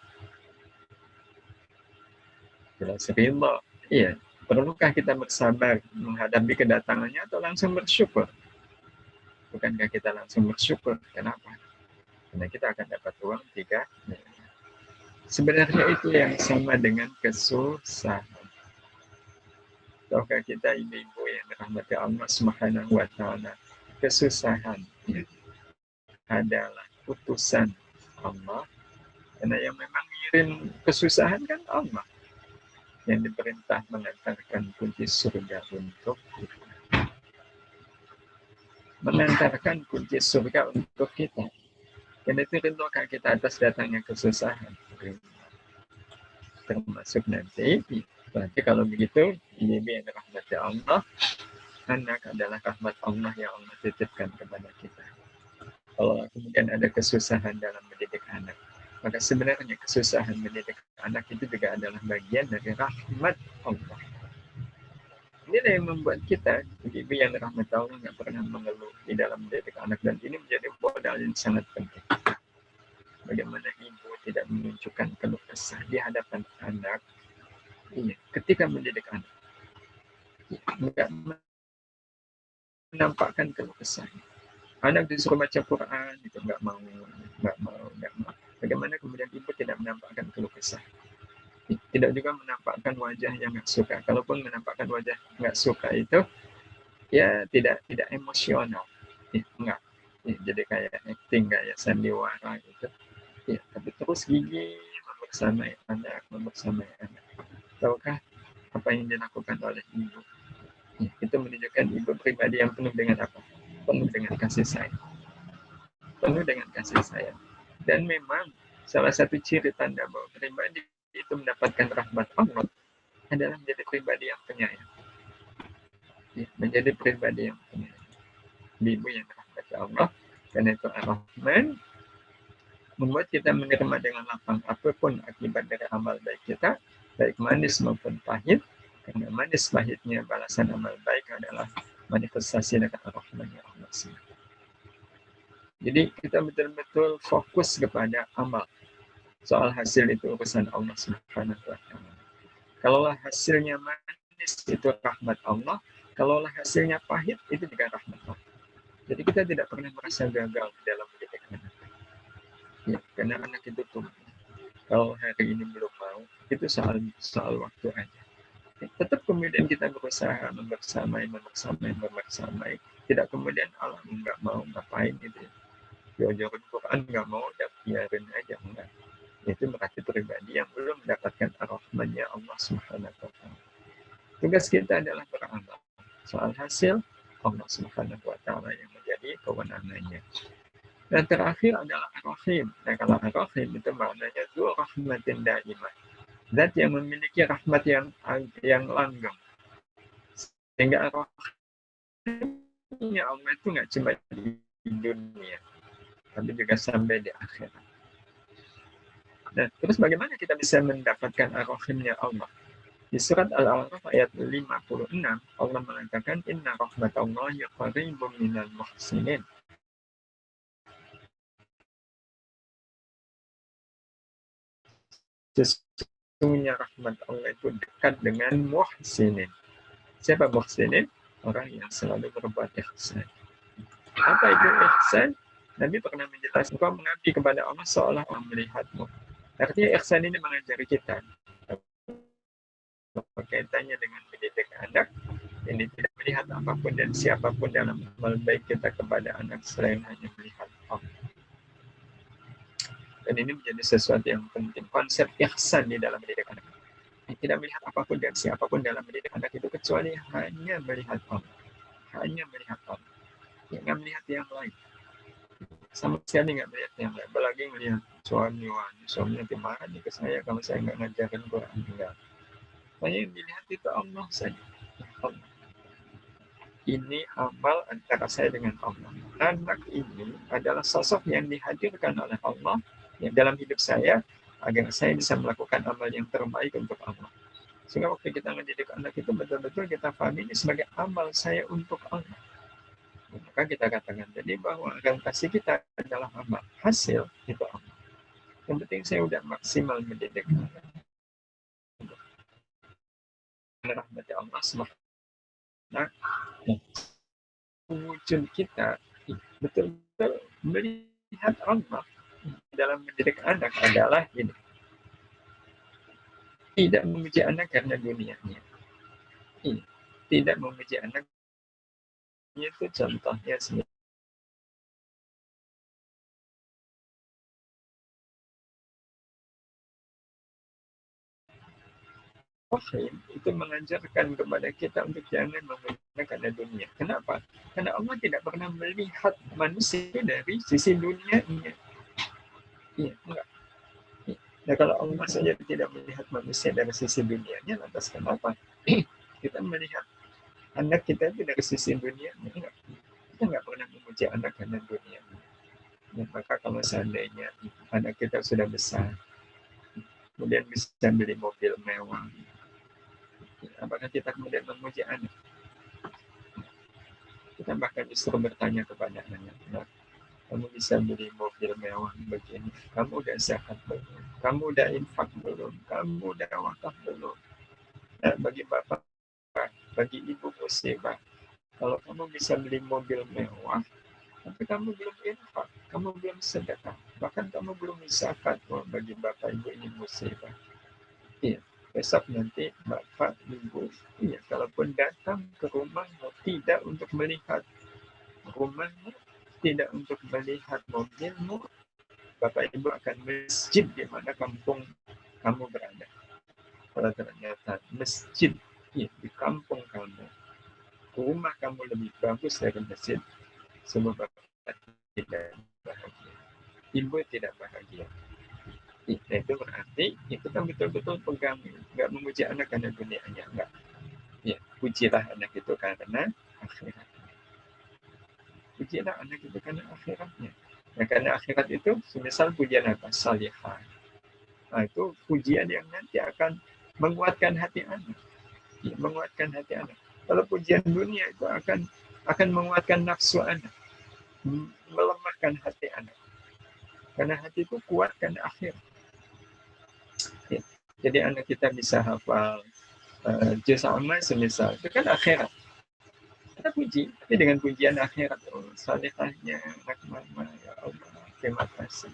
Jelas ridho. Iya. Perlukah kita bersabar menghadapi kedatangannya atau langsung bersyukur? Bukankah kita langsung bersyukur? Kenapa? Karena kita akan dapat uang 3. Sebenarnya itu yang sama dengan kesusahan. Tahukah kita ibu-ibu yang dirahmati Allah Subhanahu wa taala, kesusahan adalah utusan Allah. Karena yang memang ngirim kesusahan kan Allah yang diperintah mengantarkan kunci surga untuk kita. Mengantarkan kunci surga untuk kita. Dan itu ridhokah kita atas datangnya kesusahan. Termasuk nanti, berarti kalau begitu, ibu yang dirahmati Allah, anak adalah rahmat Allah yang Allah titipkan kepada kita. Kalau kemudian ada kesusahan dalam mendidik anak, maka sebenarnya kesusahan mendidik anak itu juga adalah bagian dari rahmat Allah. Inilah yang membuat kita, ibu yang rahmat Allah, nggak pernah mengeluh di dalam mendidik anak. Dan ini menjadi modal yang sangat penting. Bagaimana ibu tidak menunjukkan keluh kesah di hadapan anak, ketika mendidik anak. Nggak menampakkan keluh kesah. Anak disuruh baca Quran, itu nggak mau. Bagaimana kemudian ibu tidak menampakkan keluh kesah? Tidak juga menampakkan wajah yang nggak suka. Kalaupun menampakkan wajah nggak suka itu, ya tidak emosional. Enggak. Jadi kayak acting, kayak sandiwara gitu. Ya, tapi terus gigih membersamai anak. Tahukah apa yang dilakukan oleh ibu? Itu menunjukkan ibu pribadi yang penuh dengan apa? Penuh dengan kasih sayang. Dan memang salah satu ciri tanda bahwa pribadi itu mendapatkan rahmat Allah adalah menjadi pribadi yang penyayang. Menjadi pribadi yang penyayang. Ibu yang dirahmati Allah, karena itu Ar-Rahman membuat kita menerima dengan lapang apapun akibat dari amal baik kita, baik manis maupun pahit, karena manis pahitnya balasan amal baik adalah manifestasi dari Ar-Rahman yang Allah SWT. Jadi kita betul-betul fokus kepada amal. Soal hasil itu urusan Allah Subhanahu wa taala. Kalaulah hasilnya manis itu rahmat Allah, kalaulah hasilnya pahit itu juga rahmat Allah. Jadi kita tidak pernah merasa gagal dalam mendidik anak. Ya, karena anak itu tumbuh. Kalau hari ini belum mau, itu soal waktu aja. Tetap kemudian kita berusaha membersamai. Tidak kemudian Allah nggak mau ngapain gitu ya. Diajarin Quran nggak mau, udah biarin aja, enggak. Itu berarti pribadi yang belum mendapatkan ar-Rahmannya Allah Subhanahu wa taala. Tugas kita adalah beramal. Soal hasil, Allah Subhanahu wa taala yang menjadi kewenangannya. Dan terakhir adalah ar-Rahim. Nah, kalau ar-Rahim itu maknanya dua rahmatin daimah. Zat yang memiliki rahmat yang langgeng. Sehingga ar-Rahimnya Allah itu nggak cuma di dunia, tapi juga sampai di akhirat. Nah, terus bagaimana kita bisa mendapatkan ar-Rahimnya Allah? Di surat Al-A'raf ayat 56, Allah mengatakan, Inna rahmatallahi qaribun minal muhsinin. Sesungguhnya rahmat Allah itu dekat dengan muhsinin. Siapa muhsinin? Orang yang selalu berbuat ihsan. Apa itu ihsan? Nabi pernah menjelaskan, kau mengabdi kepada Allah seolah Allah melihatmu. Artinya ihsan ini mengajari kita kaitannya dengan mendidik anak, ini tidak melihat apapun dan siapapun dalam amal baik kita kepada anak selain hanya melihat Allah. Dan ini menjadi sesuatu yang penting. Konsep ihsan di dalam mendidik anak. Tidak melihat apapun dan siapapun dalam mendidik anak itu kecuali hanya melihat Allah. Hanya melihat Allah. Ya, nggak melihat yang lain. Sama sekali nggak melihat yang lain. Apalagi melihat suaminya gimana nih ke saya kalau saya nggak ngajarin Quran. Enggak. Saya yang dilihat itu Allah saja. Allah. Ini amal antara saya dengan Allah. Anak ini adalah sosok yang dihadirkan oleh Allah yang dalam hidup saya agar saya bisa melakukan amal yang terbaik untuk Allah. Sehingga waktu kita mendidik anak itu betul-betul kita pahami ini sebagai amal saya untuk Allah. Maka kita katakan tadi bahwa orientasi kita adalah amal. Hasil itu Allah. Yang penting saya udah maksimal mendidik anak. Rahmati Allah SWT. Nah, wujud kita betul-betul melihat Allah dalam mendidik anak adalah ini. Tidak memuji anak karena dunianya. Ini. Tidak memuji anak itu contohnya sebenarnya. Itu mengajarkan kepada kita untuk jangan menggunakan dunia. Kenapa? Karena Allah tidak pernah melihat manusia dari sisi dunianya. Iya, enggak. Nah, kalau Allah saja tidak melihat manusia dari sisi dunianya, lantas kenapa kita melihat anak kita itu dari sisi dunia? Enggak. Kita enggak pernah memuji anak karena dunia. Nah, maka kalau seandainya anak kita sudah besar, kemudian bisa beli mobil mewah, apakah kita kemudian memuji anak? Kita bahkan justru bertanya kepada anak, nah, kamu bisa beli mobil mewah begini, kamu udah zakat belum? Kamu udah infak belum? Kamu udah wakaf belum? Nah, bagi bapak, bagi ibu musibah, kalau kamu bisa beli mobil mewah, tapi kamu belum infak, kamu belum sedekah, bahkan kamu belum zakat, bagi bapak ibu ini musibah. Iya, besok nanti bapak ibu, iya, kalaupun datang ke rumahmu tidak untuk melihat rumahmu, tidak untuk melihat mobilmu, bapak ibu akan masjid di mana kampung kamu berada. Kalau ternyata masjid di kampung kamu, rumah kamu lebih bagus dari masjid, semua bapak tidak bahagia, ibu tidak bahagia. Itu berarti itu kan betul-betul pegang, nggak memuji anak karena dunianya, nggak. Ya, pujilah anak itu karena akhirat. Pujilah anak itu karena akhiratnya. Nah, karena akhirat itu, semisal pujian apa? Salihah. Nah, itu pujian yang nanti akan menguatkan hati anak. Ya, menguatkan hati anak. Kalau pujian dunia itu akan menguatkan nafsu anak. Melemahkan hati anak. Karena hati itu kuat karena akhirat. Ya. Jadi anak kita bisa hafal juz amma semisal. Itu kan akhirat. Kita puji, tapi dengan pujian akhirat. Oh, salihahnya anak mama, ya Allah, terima kasih.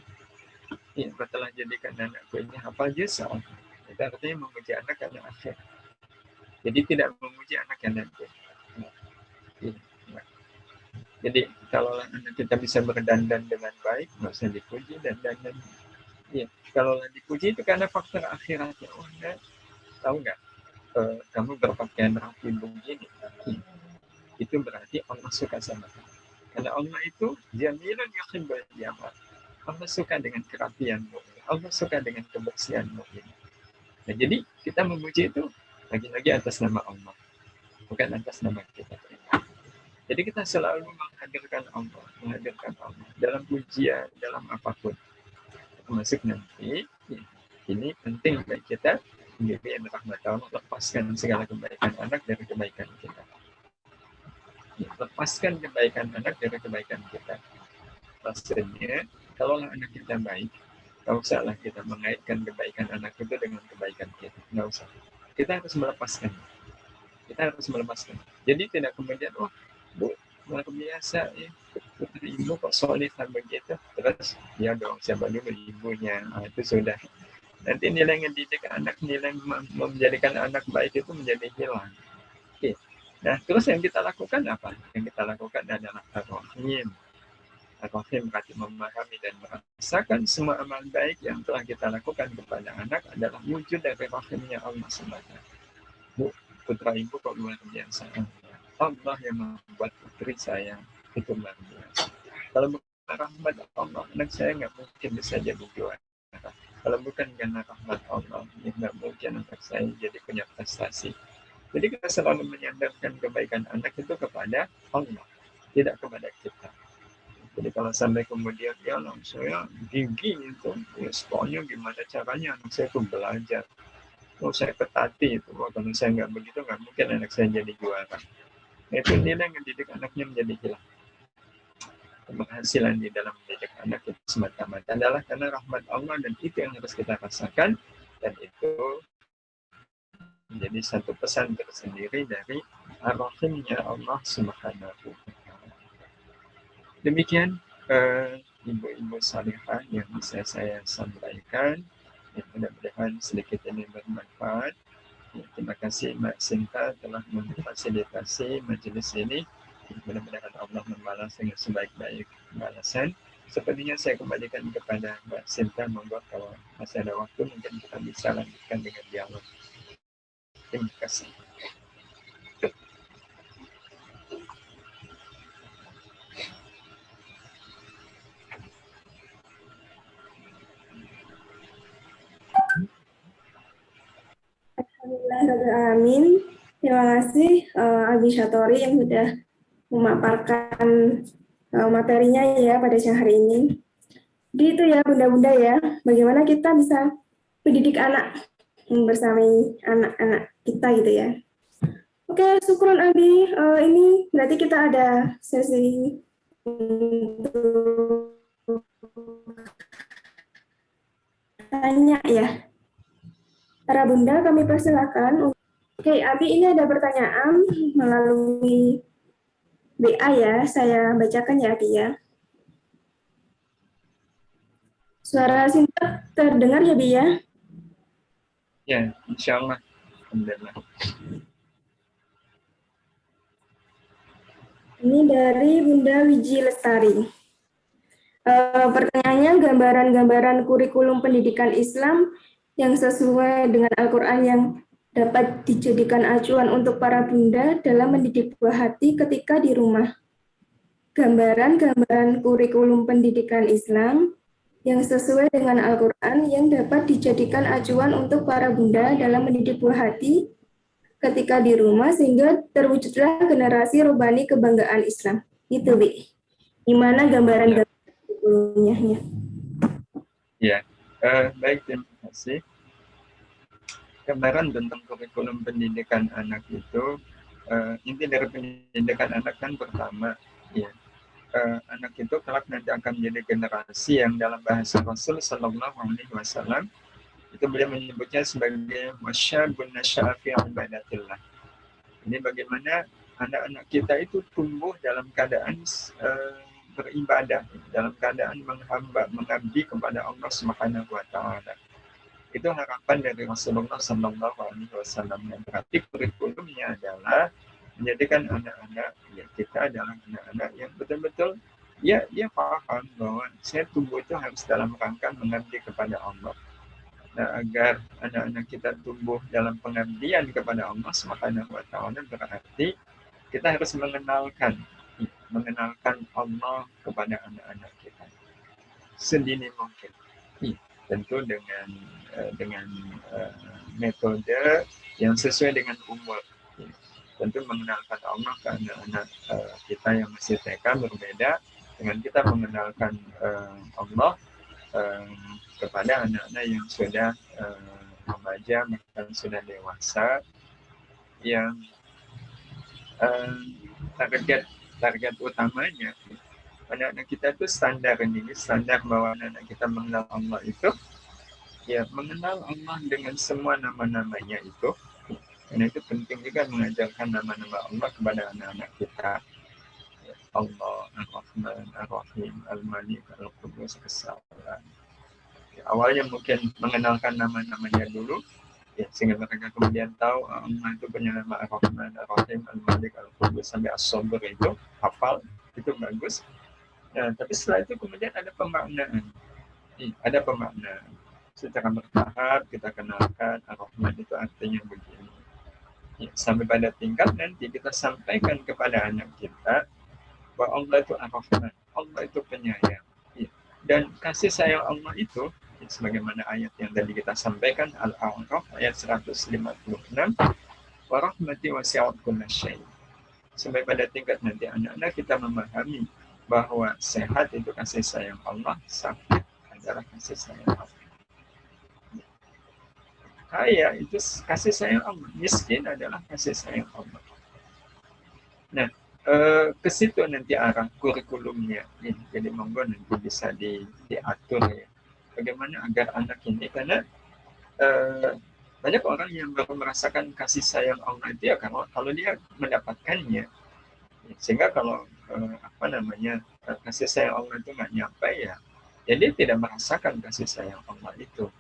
Ya, telah jadikan anakku ini hafal juz amma. Itu artinya memuji anak karena akhirat. Jadi tidak memuji anak karena dunia. Jadi kalau anak kita bisa berdandan dengan baik, nggak usah dipuji dan dandan. Ya, kalau dipuji itu karena faktor akhiratnya. Oh, enggak, tahu nggak? Kamu berpakaian rapi begini. Itu berarti Allah suka sama kamu. Karena Allah itu jamilun yuhibbul jamal. Allah suka dengan kerapianmu. Allah suka dengan kebersihanmu. Nah, jadi kita memuji itu lagi-lagi atas nama Allah, bukan atas nama kita. Jadi kita selalu menghadirkan Allah dalam pujian, dalam apapun. Termasuk nanti, ini penting bagi kita menjadi yang rahmat Allah, lepaskan segala kebaikan anak dari kebaikan kita. Lepaskan kebaikan anak dari kebaikan kita. Maksudnya, kalau anak kita baik, Nggak usah lah kita mengaitkan kebaikan anak itu dengan kebaikan kita. Nggak usah. Kita harus melepaskan. Kita harus melepaskan. Jadi tidak kemudian, oh, Bu, luar biasa ya, putri ibu kok solihah begitu. Terus, ya dong, siapa dulu ibunya. Nah, itu sudah. Nanti nilai ngedidik anak, nilai menjadikan anak baik itu menjadi hilang. Oke. Nah, terus yang kita lakukan apa? Yang kita lakukan adalah ar-rahim. Ar-rahim berarti memahami dan merasakan semua amal baik yang telah kita lakukan kepada anak adalah wujud dari rahimnya Allah SWT. Bu, putra ibu kok luar biasa. Allah yang membuat putri saya itu luar biasa. Kalau bukan rahmat Allah, anak saya nggak mungkin bisa jadi juara. Kalau bukan karena rahmat Allah, ya nggak mungkin anak saya jadi punya prestasi. Jadi kita selalu menyandarkan kebaikan anak itu kepada Allah, tidak kepada kita. Jadi kalau sampai kemudian ya langsung saya gigi itu, ya sekolahnya gimana caranya anak saya itu belajar. Oh saya ketati itu, oh, kalau saya nggak begitu nggak mungkin anak saya jadi juara. Nah, itu nilai mendidik anaknya menjadi hilang. Keberhasilan di dalam mendidik anak itu semata-mata adalah karena rahmat Allah dan itu yang harus kita rasakan dan itu menjadi satu pesan tersendiri dari ar-rahimnya Allah Subhanahu wa Ta'ala. Demikian ibu-ibu salihah yang bisa saya sampaikan. Ya, mudah-mudahan sedikit ini bermanfaat. Ya, terima kasih Mbak Sinta telah memfasilitasi majelis ini. Mudah-mudahan Allah membalas dengan sebaik-baik balasan. Sepertinya saya kembalikan kepada Mbak Sinta, monggo kalau masih ada waktu mungkin kita bisa lanjutkan dengan dialog. Terima kasih. Alhamdulillahirrahmanirrahim. Terima kasih Abi Syatori yang sudah memaparkan materinya ya pada siang hari ini. Jadi itu ya bunda-bunda ya, bagaimana kita bisa mendidik anak bersama anak-anak kita gitu ya. Oke, syukron Abi. Ini berarti kita ada sesi untuk tanya ya. Para bunda kami persilakan. Oke, Abi ini ada pertanyaan melalui WA ya, saya bacakan ya Abi ya. Suara Sinta terdengar ya Bi ya? Ya, insya Allah. Alhamdulillah. Ini dari Bunda Wiji Lestari. Pertanyaannya, gambaran-gambaran kurikulum pendidikan Islam yang sesuai dengan Al-Quran yang dapat dijadikan acuan untuk para bunda dalam mendidik buah hati ketika di rumah. Gambaran-gambaran kurikulum pendidikan Islam yang sesuai dengan Al-Quran yang dapat dijadikan acuan untuk para bunda dalam mendidik buah hati ketika di rumah sehingga terwujudlah generasi robani kebanggaan Islam. Itu, Bi. Gimana gambaran kurikulumnya? Ya, baik, terima kasih. Gambaran tentang kurikulum pendidikan anak itu, inti dari pendidikan anak kan pertama, ya, anak itu kelak nanti akan menjadi generasi yang dalam bahasa Rasul Sallallahu Alaihi Wasallam itu beliau menyebutnya sebagai wasyabun nasya'a fi ibadatillah. Ini bagaimana anak-anak kita itu tumbuh dalam keadaan beribadah, dalam keadaan menghamba, mengabdi kepada Allah Subhanahu wa Ta'ala. Itu harapan dari Rasulullah Sallallahu Alaihi Wasallam. Yang berarti kurikulumnya adalah menjadikan anak-anak ya kita adalah anak-anak yang betul-betul ya dia paham bahwa saya tumbuh itu harus dalam rangka mengabdi kepada Allah. Nah, agar anak-anak kita tumbuh dalam pengabdian kepada Allah Subhanahu wa Ta'ala berarti kita harus mengenalkan Allah kepada anak-anak kita sedini mungkin. Tentu dengan metode yang sesuai dengan umur. Tentu mengenalkan Allah ke anak-anak kita yang masih TK berbeda dengan kita mengenalkan Allah kepada anak-anak yang sudah remaja bahkan sudah dewasa yang target utamanya anak-anak kita itu standar bahwa anak-anak kita mengenal Allah itu ya mengenal Allah dengan semua nama-namanya itu. Karena itu penting juga mengajarkan nama-nama Allah kepada anak-anak kita. Ya, Allah, Ar-Rahman, Ar-Rahim, Al-Malik, Al-Qudus, As-Salam. Ya, awalnya mungkin mengenalkan nama-namanya dulu, ya, sehingga mereka kemudian tahu Allah itu punya nama Ar-Rahman, Ar-Rahim, Al-Malik, Al-Qudus sampai As-Sabr itu hafal, itu bagus. Nah, tapi setelah itu kemudian ada pemaknaan. Ada pemaknaan. Secara bertahap kita kenalkan Ar-Rahman itu artinya begini. Ya, sampai pada tingkat nanti kita sampaikan kepada anak kita bahwa Allah itu Ar-Rahman, Allah itu penyayang. Ya. Dan kasih sayang Allah itu, ya, sebagaimana ayat yang tadi kita sampaikan, Al-A'raf ayat 156, wa rahmati wasi'at kulla syai'. Sampai pada tingkat nanti anak-anak kita memahami bahwa sehat itu kasih sayang Allah, sakit adalah kasih sayang Allah. Kaya itu kasih sayang Allah, miskin adalah kasih sayang Allah. Nah, ke situ nanti arah kurikulumnya. Jadi monggo nanti bisa diatur ya. Bagaimana agar anak ini, karena banyak orang yang baru merasakan kasih sayang Allah itu ya kalau dia mendapatkannya. Sehingga kalau kasih sayang Allah itu nggak nyampe ya dia tidak merasakan kasih sayang Allah itu.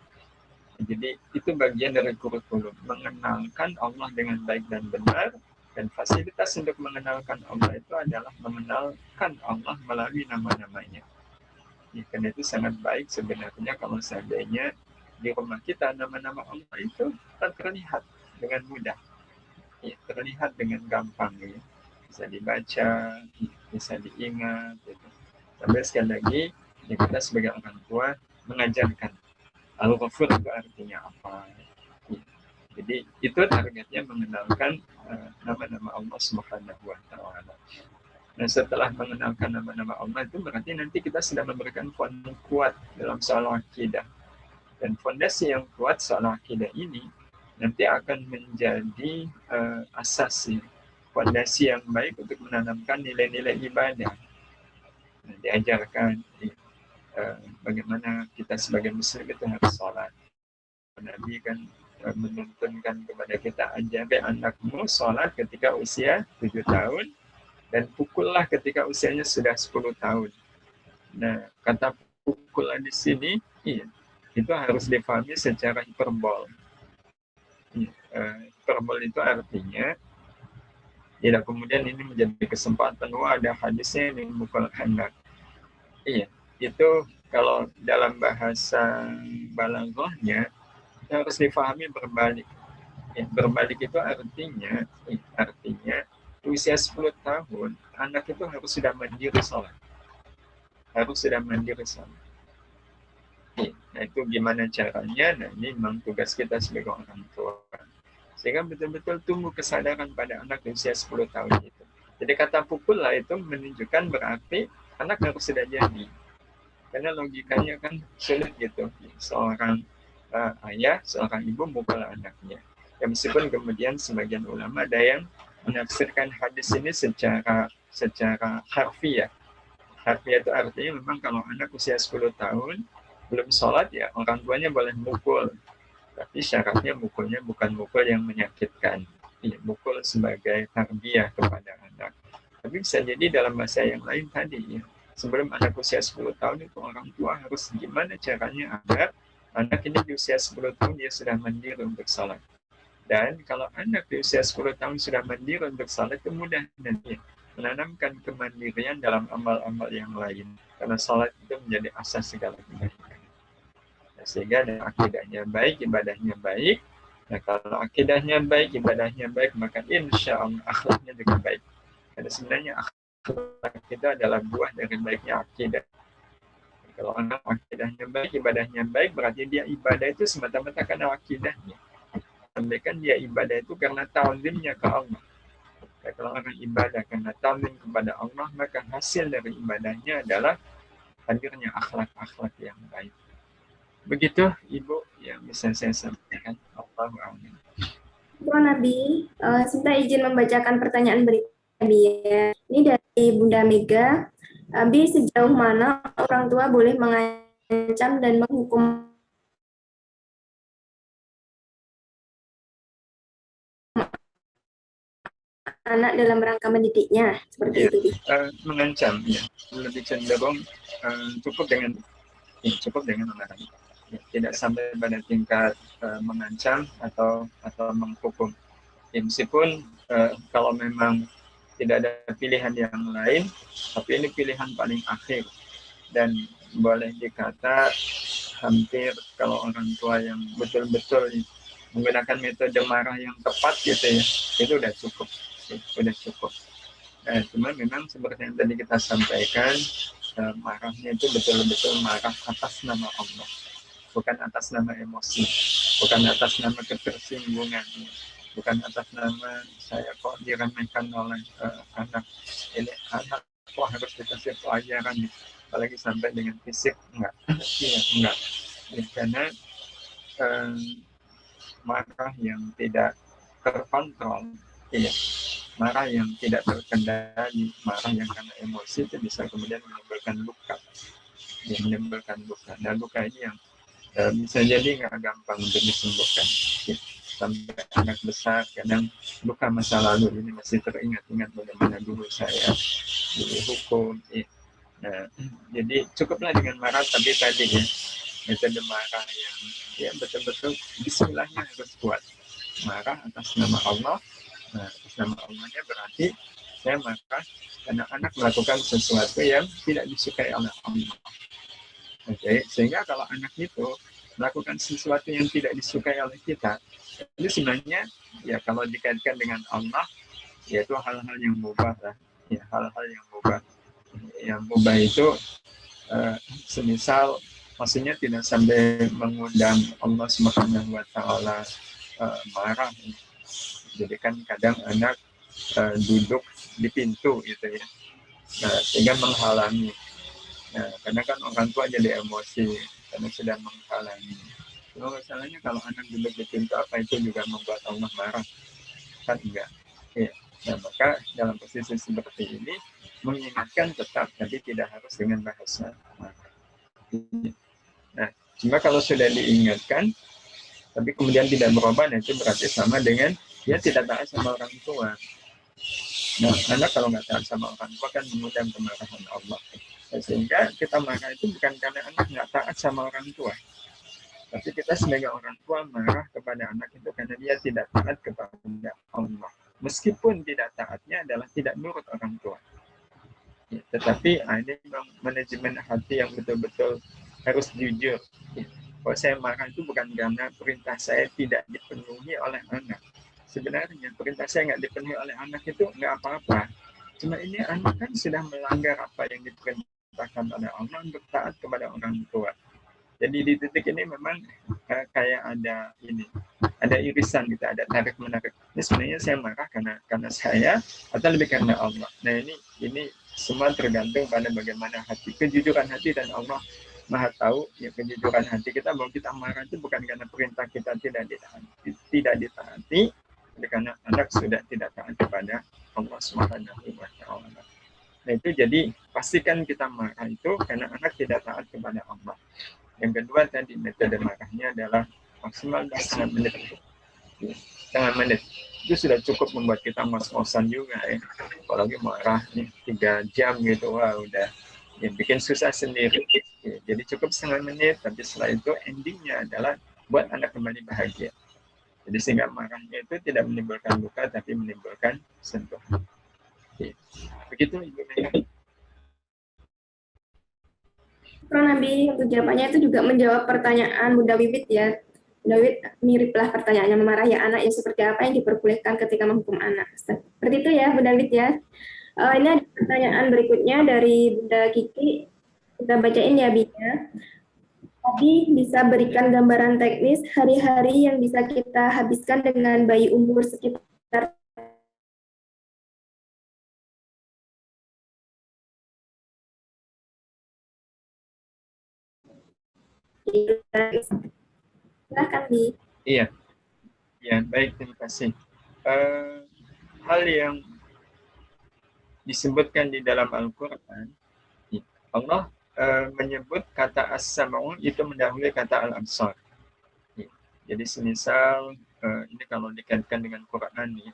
Jadi itu bagian dari kurikulum, mengenalkan Allah dengan baik dan benar, dan fasilitas untuk mengenalkan Allah itu adalah mengenalkan Allah melalui nama-namanya. Ya, karena itu sangat baik sebenarnya kalau seandainya di rumah kita nama-nama Allah itu terlihat dengan mudah, ya, terlihat dengan gampang, ya. Bisa dibaca, bisa diingat. Gitu. Sampai sekali lagi, ya kita sebagai orang tua mengajarkan Al-Ghafur itu artinya apa. Jadi itu targetnya mengenalkan nama-nama Allah Subhanahu wa Ta'ala. Nah, setelah mengenalkan nama-nama Allah itu berarti nanti kita sudah memberikan fondasi kuat dalam soal akidah. Dan fondasi yang kuat soal akidah ini nanti akan menjadi asas, fondasi yang baik untuk menanamkan nilai-nilai ibadah. Nah, diajarkan bagaimana kita sebagai muslim itu harus sholat. Nabi kan menuntunkan kepada kita, ajarkan anakmu sholat ketika usia 7 tahun dan pukullah ketika usianya sudah 10 tahun. Nah, kata pukullah di sini itu harus difahami secara hiperbol. Hiperbol itu artinya tidak kemudian ini menjadi kesempatan, ada hadisnya yang memukul anak. Itu kalau dalam bahasa balaghahnya harus difahami berbalik. Berbalik itu artinya usia 10 tahun anak itu harus sudah mandiri sholat. Nah, itu gimana caranya? Nah, ini memang tugas kita sebagai orang tua. Sehingga betul-betul tumbuh kesadaran pada anak di usia 10 tahun itu. Jadi kata pukul lah itu menunjukkan berarti anak harus sudah jadi. Karena logikanya kan sulit gitu. Seorang ayah, seorang ibu mukul anaknya. Ya, meskipun kemudian sebagian ulama ada yang menafsirkan hadis ini secara harfiah. Harfiah itu artinya memang kalau anak usia 10 tahun belum sholat ya orang tuanya boleh mukul. Tapi syaratnya mukulnya bukan mukul yang menyakitkan. Ya, mukul sebagai tarbiyah kepada anak. Tapi bisa jadi dalam bahasa yang lain tadi ya. Sebelum anak usia 10 tahun itu orang tua harus gimana caranya agar anak ini di usia 10 tahun dia sudah mandiri untuk sholat. Dan kalau anak di usia 10 tahun sudah mandiri untuk sholat, itu mudah nanti menanamkan kemandirian dalam amal-amal yang lain. Karena sholat itu menjadi asas segala kebaikan. Nah, sehingga akidahnya baik, ibadahnya baik. Nah, kalau akidahnya baik, ibadahnya baik, maka insya Allah akhlaknya juga baik. Karena sebenarnya akhlak itu adalah buah dari baiknya akidah. Kalau anak akidahnya baik, ibadahnya baik, berarti dia ibadah itu semata-mata karena akidahnya. Sampaikan dia ibadah itu karena ta'zimnya ke Allah. Dan kalau orang ibadah karena ta'zim kepada Allah, maka hasil dari ibadahnya adalah hadirnya akhlak-akhlak yang baik. Begitu Ibu yang bisa saya sampaikan. Allahu a'lam. Nabi, saya izin membacakan pertanyaan berikutnya. Ini dari Bunda Mega. Abi, sejauh mana orang tua boleh mengancam dan menghukum anak dalam rangka mendidiknya? Seperti Ya, itu, Bi. mengancam, ya. Lebih cenderung cukup dengan melarang. Ya, tidak sampai pada tingkat mengancam atau menghukum. Ya, meskipun kalau memang tidak ada pilihan yang lain, tapi ini pilihan paling akhir dan boleh dikata hampir kalau orang tua yang betul-betul menggunakan metode marah yang tepat gitu ya, itu udah cukup. Cuma memang seperti yang tadi kita sampaikan, marahnya itu betul-betul marah atas nama Allah, bukan atas nama emosi, bukan atas nama ketersinggungan, bukan atas nama saya kok diremehkan oleh anak, ini anak kok harus dikasih pelajaran nih, apalagi sampai dengan fisik, enggak. Iya, enggak. Ya, karena marah yang tidak terkontrol, iya, marah yang tidak terkendali, marah yang karena emosi itu bisa kemudian menimbulkan luka, ya, menimbulkan luka. Dan luka ini yang bisa jadi nggak gampang untuk disembuhkan. Ya, sampai anak besar kadang luka masa lalu ini masih teringat-ingat bagaimana dulu saya dihukum. Ya. Nah, jadi cukuplah dengan marah, tapi tadi ya metode marah yang ya betul-betul bismillahnya harus kuat. Marah atas nama Allah. Nah, atas nama Allahnya berarti saya marah karena anak melakukan sesuatu yang tidak disukai oleh Allah. Oke, sehingga kalau anak itu melakukan sesuatu yang tidak disukai oleh kita, itu sebenarnya ya kalau dikaitkan dengan Allah, yaitu hal-hal yang mubah lah, ya hal-hal yang mubah. Yang mubah itu semisal maksudnya tidak sampai mengundang Allah Subhanahu wa taala marah. Jadi kan kadang anak duduk di pintu gitu ya. Nah, sehingga menghalangi. Nah, karena kan orang tua jadi emosi karena sedang menghalangi. Cuma masalahnya kalau anak duduk di pintu, apa itu juga membuat Allah marah? Kan enggak. Ya. Nah, maka dalam posisi seperti ini mengingatkan tetap, tapi tidak harus dengan bahasa marah. Nah, cuma kalau sudah diingatkan, tapi kemudian tidak berubah, nah itu berarti sama dengan dia tidak taat sama orang tua. Nah, anak kalau nggak taat sama orang tua kan mengundang kemarahan Allah. Nah, sehingga kita marah itu bukan karena anak nggak taat sama orang tua, tapi kita sebagai orang tua marah kepada anak itu karena dia tidak taat kepada Allah. Meskipun tidak taatnya adalah tidak nurut orang tua. Ya, tetapi ini manajemen hati yang betul-betul harus jujur. Ya, kalau saya marah itu bukan karena perintah saya tidak dipenuhi oleh anak. Sebenarnya perintah saya nggak dipenuhi oleh anak itu nggak apa-apa. Cuma ini anak kan sudah melanggar apa yang diperintahkan oleh Allah untuk taat kepada orang tua. Jadi di titik ini memang kayak ada irisan gitu, ada tarik menarik. Ini sebenarnya saya marah karena saya atau lebih karena Allah. Nah ini semua tergantung pada bagaimana hati, kejujuran hati, dan Allah Maha tahu ya kejujuran hati kita bahwa kita marah itu bukan karena perintah kita tidak ditaati, karena anak sudah tidak taat kepada Allah Subhanahu wa taala. Nah itu jadi pastikan kita marah itu karena anak tidak taat kepada Allah. Yang kedua tadi metode marahnya adalah maksimal setengah menit. Setengah menit itu sudah cukup membuat kita ngos-ngosan juga ya. Apalagi marah nih 3 jam gitu, wah udah ya, bikin susah sendiri. Ya, jadi cukup setengah menit, tapi setelah itu endingnya adalah buat anak kembali bahagia. Jadi sehingga marahnya itu tidak menimbulkan luka, tapi menimbulkan sentuhan. Ya. Begitu Ibu Mega. Nabi, untuk jawabannya itu juga menjawab pertanyaan Bunda Wibit ya. Bunda Wibit miriplah pertanyaannya, memarahi anak ya seperti apa yang diperbolehkan ketika menghukum anak. Seperti itu ya Bunda Wibit ya. Ini ada pertanyaan berikutnya dari Bunda Kiki. Kita bacain ya Bina. Tadi bisa berikan gambaran teknis hari-hari yang bisa kita habiskan dengan bayi umur sekitar silakan Bi. Iya, ya baik, terima kasih. Hal yang disebutkan di dalam Al-Quran Allah menyebut kata as-sam'u itu mendahului kata al-absar. Jadi semisal ini kalau dikaitkan dengan Quran nih,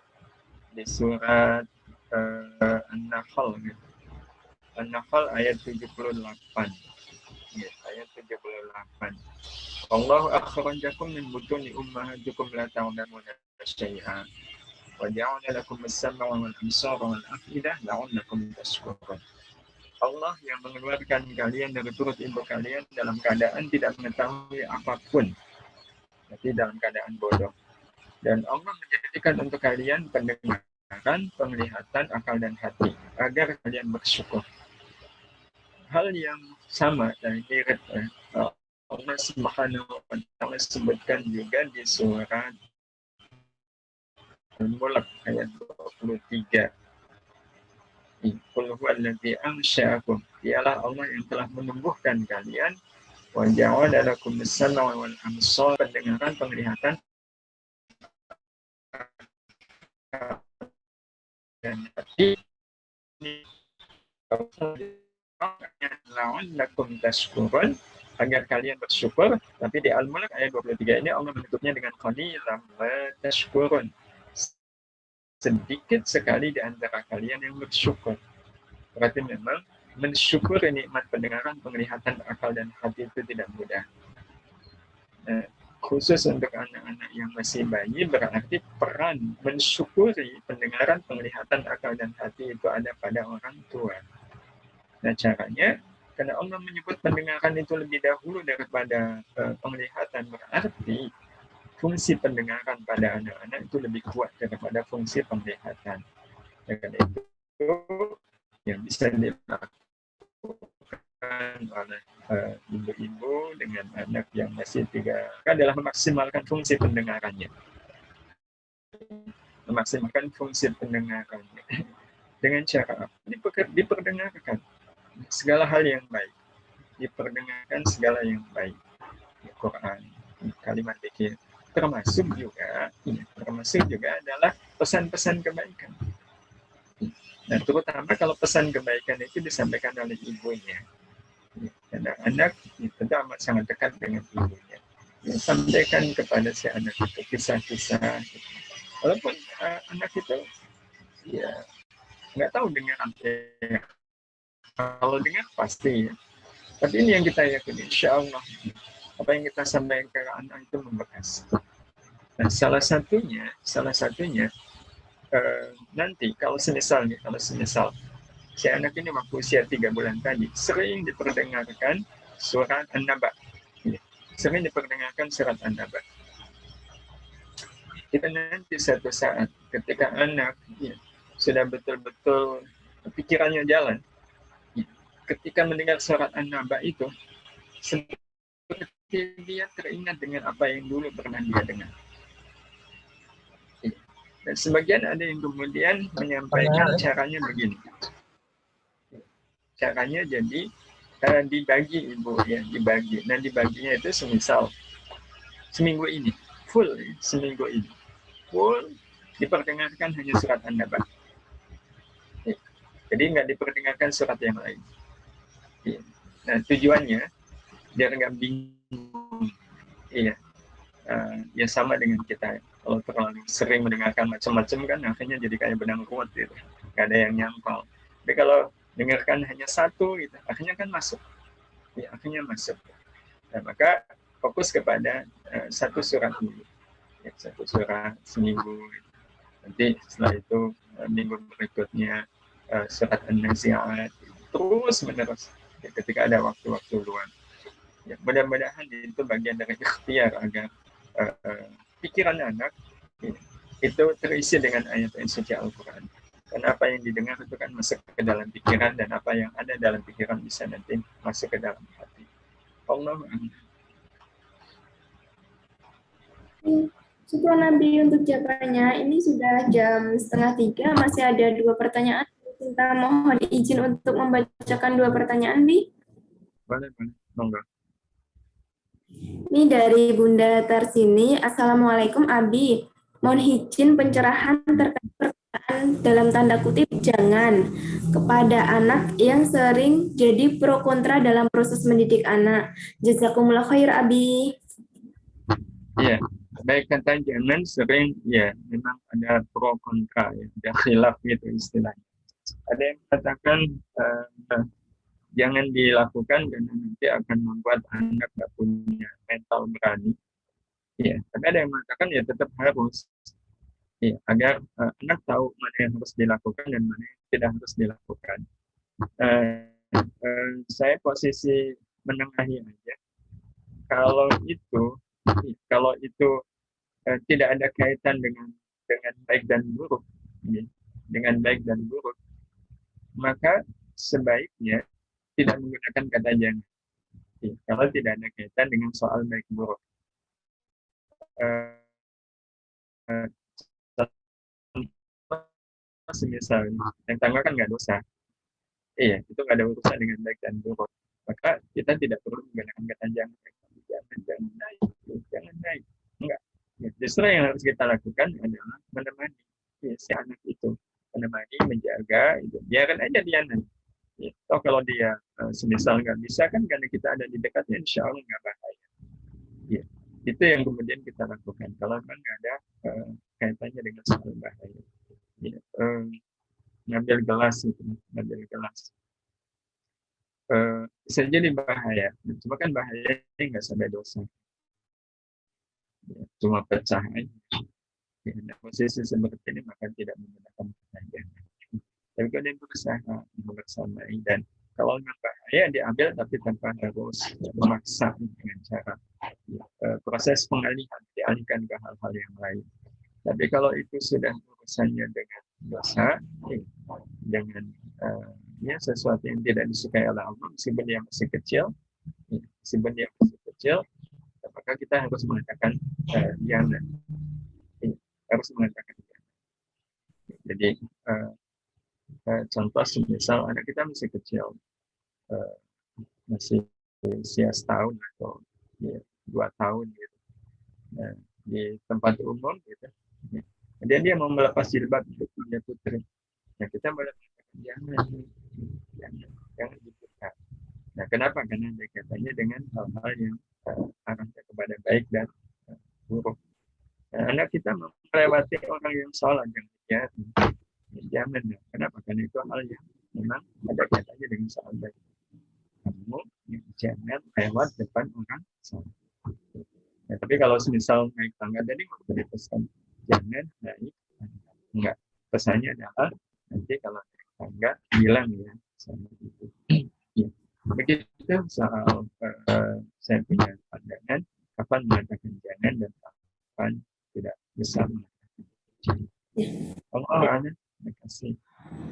di surat An-Nahl gitu. An-Nahl ayat 78. Ya, ayat 78. Allah akhrajakum min butuni ummahatikum la ta'lamuna syai'a wa ja'ala lakum as-sam'a wal absara wal af'idah la'allakum tashkurun. Allah yang mengeluarkan kalian dari perut ibu kalian dalam keadaan tidak mengetahui apapun, tapi dalam keadaan bodoh. Dan Allah menjadikan untuk kalian pendengaran, penglihatan, akal dan hati agar kalian bersyukur. Hal yang sama dan mirip Allah Subhanahu wa Ta'ala sebutkan juga di surat Al-Mulk ayat 23. Qul huwallazi ansha'akum, dialah Allah yang telah menumbuhkan kalian, wa ja'ala lakum as-sam'a wal absar, pendengaran, penglihatan dan hati, la'allakum tashkurun, agar kalian bersyukur. Tapi di Al-Mulk ayat 23 ini Allah menutupnya dengan qalilan ma tashkurun, sedikit sekali di antara kalian yang bersyukur. Berarti memang mensyukuri nikmat pendengaran, penglihatan, akal dan hati itu tidak mudah. Khusus untuk anak-anak yang masih bayi, berarti peran mensyukuri pendengaran, penglihatan, akal dan hati itu ada pada orang tua. Nah, caranya, karena Allah menyebut pendengaran itu lebih dahulu daripada penglihatan, berarti fungsi pendengaran pada anak-anak itu lebih kuat daripada fungsi penglihatan. Dan itu yang bisa dilakukan oleh ibu-ibu dengan anak yang masih 3 adalah memaksimalkan fungsi pendengarannya. Memaksimalkan fungsi pendengarannya. Dengan cara diperdengarkan segala hal yang baik. Diperdengarkan segala yang baik. Al-Quran, kalimat zikir. Termasuk juga adalah pesan-pesan kebaikan. Nah, terutama kalau pesan kebaikan itu disampaikan oleh ibunya. Karena anak itu amat sangat dekat dengan ibunya. Sampaikan kepada si anak itu kisah-kisah. Walaupun anak itu ya nggak tahu dengar apa. Kalau dengar pasti. Tapi ini yang kita yakini, insya Allah apa yang kita sampaikan ke anak itu membekas. Nah, salah satunya nanti kalau semisal si anak ini waktu usia 3 bulan tadi sering diperdengarkan surat An-Naba, sering diperdengarkan surat An-Naba. Kita nanti satu saat ketika anak sudah betul-betul pikirannya jalan, ketika mendengar surat An-Naba itu seperti dia teringat dengan apa yang dulu pernah dia dengar. Dan sebagian ada yang kemudian menyampaikan caranya begini. Caranya jadi dibagi ibu ya, dibagi. Nah, dibaginya itu semisal seminggu ini full diperdengarkan hanya surat An-Naba. Jadi nggak diperdengarkan surat yang lain. Nah, tujuannya biar nggak bingung. Iya. Ya sama dengan kita, kalau terlalu sering mendengarkan macam-macam kan akhirnya jadi kayak benang kuat gitu, nggak ada yang nyampal. Tapi kalau dengarkan hanya satu gitu, akhirnya kan masuk. Nah, maka fokus kepada satu surat dulu, satu surat seminggu gitu. Nanti setelah itu minggu berikutnya surat An-Nazi'at, terus menerus ketika ada waktu-waktu luang. Ya, mudah-mudahan itu bagian dari ikhtiar agar pikiran anak itu terisi dengan ayat-ayat suci Al-Quran. Dan apa yang didengar itu kan masuk ke dalam pikiran, dan apa yang ada dalam pikiran bisa nanti masuk ke dalam hati. Allah. Syukur Nabi untuk jawabannya. Ini sudah jam 2:30, masih ada 2 pertanyaan. Kita mohon izin untuk membacakan 2 pertanyaan, Bi. Boleh. Monggo. Ini dari Bunda Tarsini. Assalamualaikum Abi. Mohon izin pencerahan terkait perkataan dalam tanda kutip jangan kepada anak yang sering jadi pro kontra dalam proses mendidik anak. Jazakumullah khair Abi. Ya, baik kata jangan sering ya memang ada pro kontra ya, ada khilaf gitu istilahnya. Ada yang mengatakan jangan dilakukan karena nanti akan membuat anak nggak punya mental berani. Ya, tapi ada yang mengatakan ya tetap harus. Ya, agar anak tahu mana yang harus dilakukan dan mana yang tidak harus dilakukan. Saya posisi menengahi aja. Kalau itu tidak ada kaitan dengan baik dan buruk, ya, dengan baik dan buruk, maka sebaiknya tidak menggunakan kata jangan. Ya, kalau tidak ada kaitan dengan soal baik buruk. Semisal yang tanggal kan nggak dosa, iya itu nggak ada urusan dengan baik dan buruk, maka kita tidak perlu menggunakan kata jangan naik, enggak. Ya, justru yang harus kita lakukan adalah menemani ya, si anak itu, menemani, menjaga, itu biarkan aja dia naik. Ya, toh kalau dia semisal nggak bisa kan karena kita ada di dekatnya, insya Allah nggak bahaya. Ya, itu yang kemudian kita lakukan kalau memang nggak ada kaitannya dengan soal bahaya. Ya, ngambil gelas bisa jadi bahaya, cuma kan bahayanya nggak sampai dosa, ya, cuma pecah aja. Ya, nah, posisi seperti ini maka tidak menggunakan kata. Tapi kalau dia berusaha membersamai dan kalau memang bahaya diambil tapi tanpa harus memaksa dengan cara proses pengalihan, dialihkan ke hal-hal yang lain. Tapi kalau itu sudah urusannya dengan dosa, jangan ya sesuatu yang tidak disukai oleh Allah, meskipun dia masih kecil, maka kita harus mengatakan jangan, harus mengatakan jangan. Jadi contoh misal anak kita masih kecil, masih usia setahun atau ya, 2 tahun gitu, nah, di tempat umum gitu, kemudian dia mau melepas jilbab untuk dia putri, nah kita boleh mengatakan jangan dibuka. Nah, kenapa? Karena ada kaitannya dengan hal-hal yang arahnya kepada baik dan buruk. Nah, anak kita melewati orang yang sholat yang jangan. Kenapa? Karena itu hal yang memang ada kaitannya dengan soal baik. Kamu jangan lewat depan orang sholat. Nah, tapi kalau misal naik tangga tadi mau dipesan jangan naik tangga. Enggak. Pesannya adalah nanti kalau naik tangga bilang ya sama itu. Ya. Begitu soal saya punya pandangan kapan mengatakan jangan dan kapan tidak bisa mengatakan jangan. Allah, terima kasih.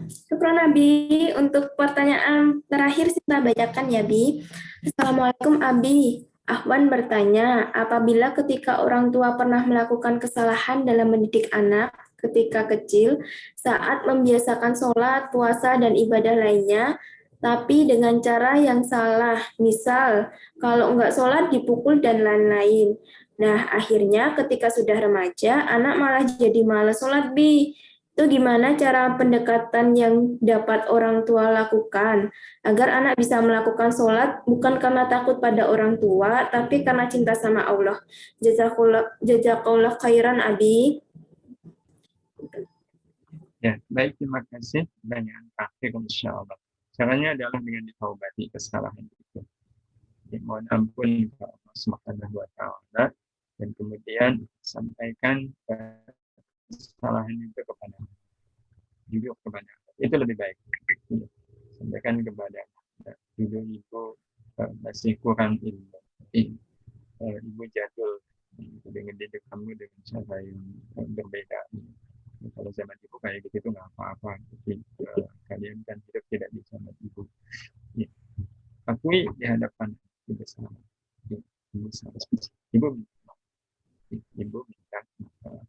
Syukran Abi. Untuk pertanyaan terakhir kita bacakan ya Bi. Assalamualaikum Abi. Ahwan bertanya, apabila ketika orang tua pernah melakukan kesalahan dalam mendidik anak ketika kecil, saat membiasakan sholat, puasa, dan ibadah lainnya, tapi dengan cara yang salah, misal kalau enggak sholat dipukul dan lain-lain. Nah, akhirnya ketika sudah remaja, anak malah jadi malas sholat, Bi. Itu gimana cara pendekatan yang dapat orang tua lakukan agar anak bisa melakukan sholat bukan karena takut pada orang tua, tapi karena cinta sama Allah. Jazakallah khairan Abi. Ya, baik, terima kasih. Pertanyaan terakhir insya Allah. Caranya adalah dengan ditaubati kesalahan itu. Ya, mohon ampun kepada Allah Subhanahu wa Ta'ala dan kemudian sampaikan kesalahan itu kepada jujur kepada itu lebih baik. Sampaikan kepada jujur ibu masih kurang ilmu. Ibu jadul dengan didik kamu dengan cara yang berbeda. Kalau zaman ibu kayak gitu itu nggak apa-apa. Tapi kalian kan hidup tidak di zaman ibu. Ya. Akui di hadapan ibu sama. Ibu minta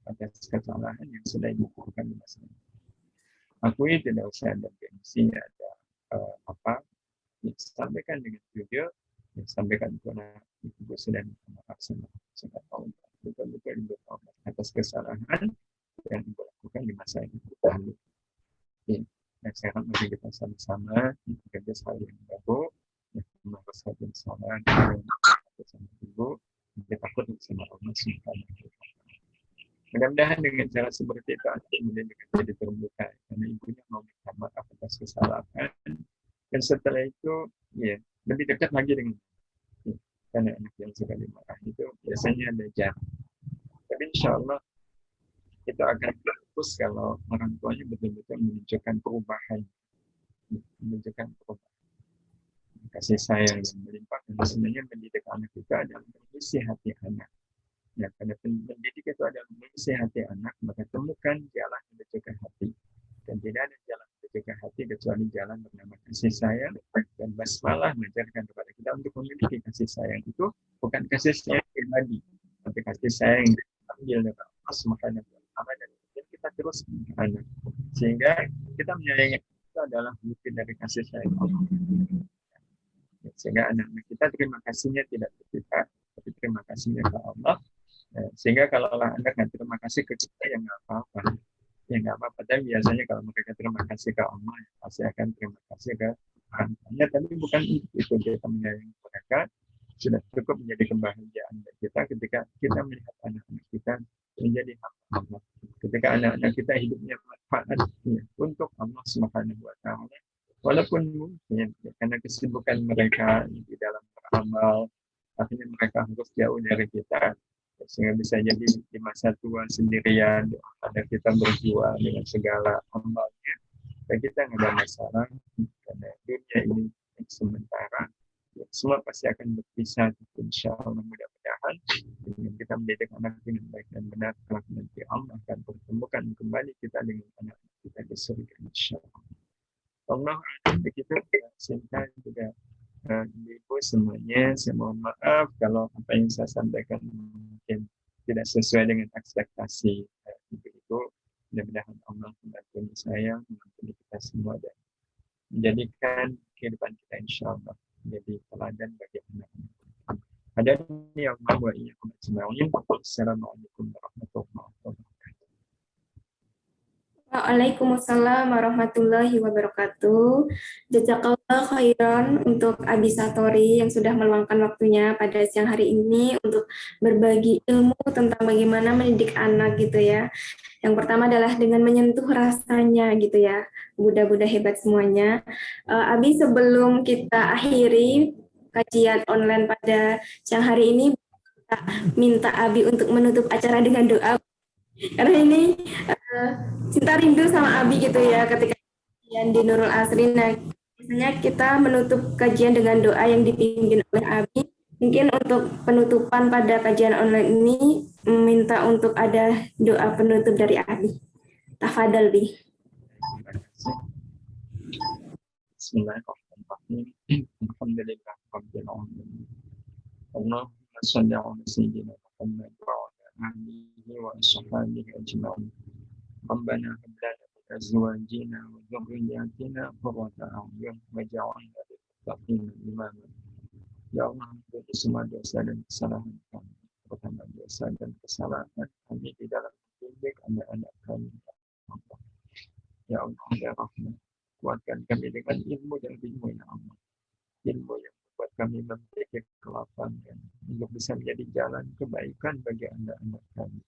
atas kesalahan yang sudah dilakukan di masa lalu. Akui tidak usah ada gengsi, ada apa, ya, sampaikan dengan jujur, ya, sampaikan kepada ibu sudah minta maaf sama betul-betul ibu atas kesalahan yang ibu lakukan di masa itu. sekali. Ya. Nah, sekarang mari kita sama-sama bekerja saling bahu, harus saling salah, sama ibu, kita takut sama Allah Subhanahu wa Ta'ala. Mudah-mudahan dengan cara seperti itu kemudian jadi terbuka karena ibunya mau minta maaf atas kesalahan, dan setelah itu ya lebih dekat lagi dengan ya, karena anak yang sekali marah itu biasanya ada jarak. Tapi insya Allah itu akan bagus kalau orang tuanya betul-betul menunjukkan perubahan, kasih sayang yang melimpah. Dan sebenarnya mendidik anak itu adalah mengisi hati anak. Ya, karena pendidik itu adalah mengisi hati anak, maka temukan jalan menuju hati. Dan tidak ada jalan menuju hati kecuali jalan bernama kasih sayang. Dan basmalah mengajarkan kepada kita untuk memiliki kasih sayang itu bukan kasih sayang pribadi, tapi kasih sayang yang diambil dari Allah Subhanahu wa Ta'ala, dan kita terus anak. Sehingga kita menyayangi itu adalah bukti dari kasih sayang Allah. Sehingga anak-anak kita terima kasihnya tidak ke kita, tapi terima kasihnya ke Allah. Sehingga kalau anak nggak terima kasih ke kita, ya nggak apa-apa. Ya nggak apa-apa. Dan biasanya kalau mereka terima kasih ke Allah, ya pasti akan terima kasih ke orang tuanya. Tapi bukan itu kita menyayangi mereka. Sudah cukup menjadi kebahagiaan kita ketika kita melihat anak-anak kita menjadi hamba Allah. Ketika anak-anak kita hidupnya manfaat ya, untuk Allah Subhanahu wa Ta'ala. Walaupun mungkin ya, karena kesibukan mereka di dalam beramal, akhirnya mereka harus jauh dari kita, sehingga bisa jadi di masa tua sendirian, ada kita berjuang dengan segala amalnya, dan kita nggak ada masalah, karena dunia ini sementara, ya, semua pasti akan berpisah, insya Allah mudah-mudahan, dengan kita mendidik anak dengan baik dan benar, kelak nanti Allah akan pertemukan kembali kita dengan anak kita di surga, insya Allah. Allah begitu, singkat juga. Ibu semuanya, saya mohon maaf kalau apa yang saya sampaikan mungkin tidak sesuai dengan ekspektasi ibu-ibu. Mudah-mudahan Allah membantu saya, membantu kita semua, dan menjadikan kehidupan kita insya Allah menjadi teladan bagi anak-anak. Hadani Allah wa iyyakum ajma'in. Assalamualaikum warahmatullahi wabarakatuh. Waalaikumsalam warahmatullahi wabarakatuh. Jazakallah khairan untuk Abi Satori yang sudah meluangkan waktunya pada siang hari ini untuk berbagi ilmu tentang bagaimana mendidik anak gitu ya. Yang pertama adalah dengan menyentuh rasanya gitu ya. Budak-budak hebat semuanya. Abi, sebelum kita akhiri kajian online pada siang hari ini, kita minta Abi untuk menutup acara dengan doa. Karena ini cinta rindu sama Abi gitu ya ketika kajian di Nurul Asri. Nah, biasanya kita menutup kajian dengan doa yang dipimpin oleh Abi. Mungkin untuk penutupan pada kajian online ini minta untuk ada doa penutup dari Abi. Tafadhal, Bi. Bismillahirrahmanirrahim. Alhamdulillah rabbil alamin. Allahumma shalli ala sayyidina Muhammad wa ala alihi wa ashabihi ajma'in. Rabbana hab lana min azwajina wa dhurriyyatina qurrata a'yun waj'alna lil muttaqina imama. Ya Allah, ampuni semua dosa dan kesalahan kami, terutama dosa dan kesalahan kami di dalam mendidik anak-anak kami. Ya Allah, ya Rahman, kuatkan kami dengan ilmu dan ilmu ya Allah. Ilmu yang membuat kami memiliki kelapangan untuk bisa menjadi jalan kebaikan bagi anak-anak kami.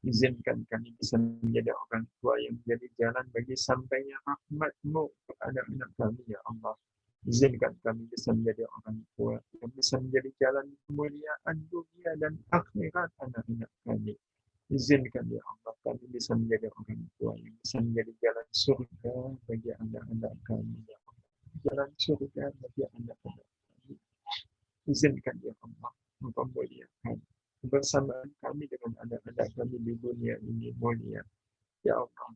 Izinkan kami bisa menjadi orang tua yang menjadi jalan bagi sampainya rahmat-Mu kepada anak kami ya Allah. Izinkan kami bisa menjadi orang tua yang bisa menjadi jalan kemuliaan dunia dan akhirat anak-anak kami. Izinkan ya Allah kami bisa menjadi orang tua yang bisa menjadi jalan surga bagi anak-anak kami ya Allah. Jalan surga bagi anak-anak kami. Izinkan ya Allah Engkau muliakan kebersamaan kami dengan anak-anak kami di dunia ini mulia. Ya Allah,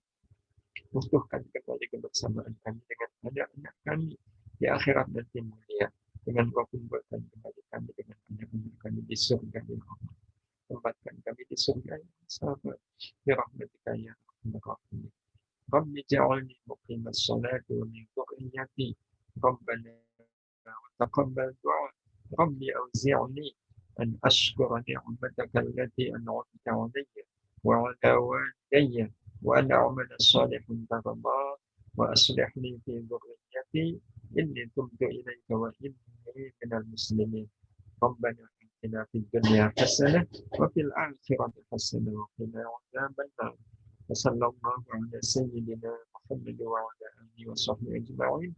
utuhkan kembali kebersamaan kami dengan anak-anak kami di akhirat nanti mulia. Dengan Kau kumpulkan kembali kami dengan anak-anak kami di surga ya Allah. Tempatkan kami di surga yang sahabat. Ya Rahmatika ya Rahim. Rabbi ja'alni muqimas salati wa min dhurriyyati. Rabbana wa taqabbal du'a. Rabbi awzi'ni أن أشكر نعمتك التي أنعمت علي وعلى والدي وأن أعمل صالحا ترضاه وأصلح لي في ذريتي إني تبت إليك وإني من المسلمين ربنا آتنا في الدنيا حسنة وفي الآخرة حسنة وقنا عذاب النار وصلى الله على سيدنا محمد وعلى آله وصحبه أجمعين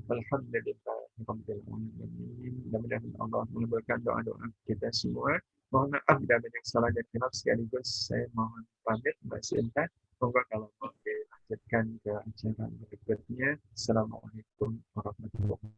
والحمد لله Rabbil Alamin. Mudah-mudahan Allah mengabulkan doa-doa kita semua. Mohon maaf bila banyak salah dan khilaf, sekaligus saya mohon pamit Mbak Sinta. Semoga kalau mau dilanjutkan ke acara berikutnya. Assalamualaikum warahmatullahi wabarakatuh.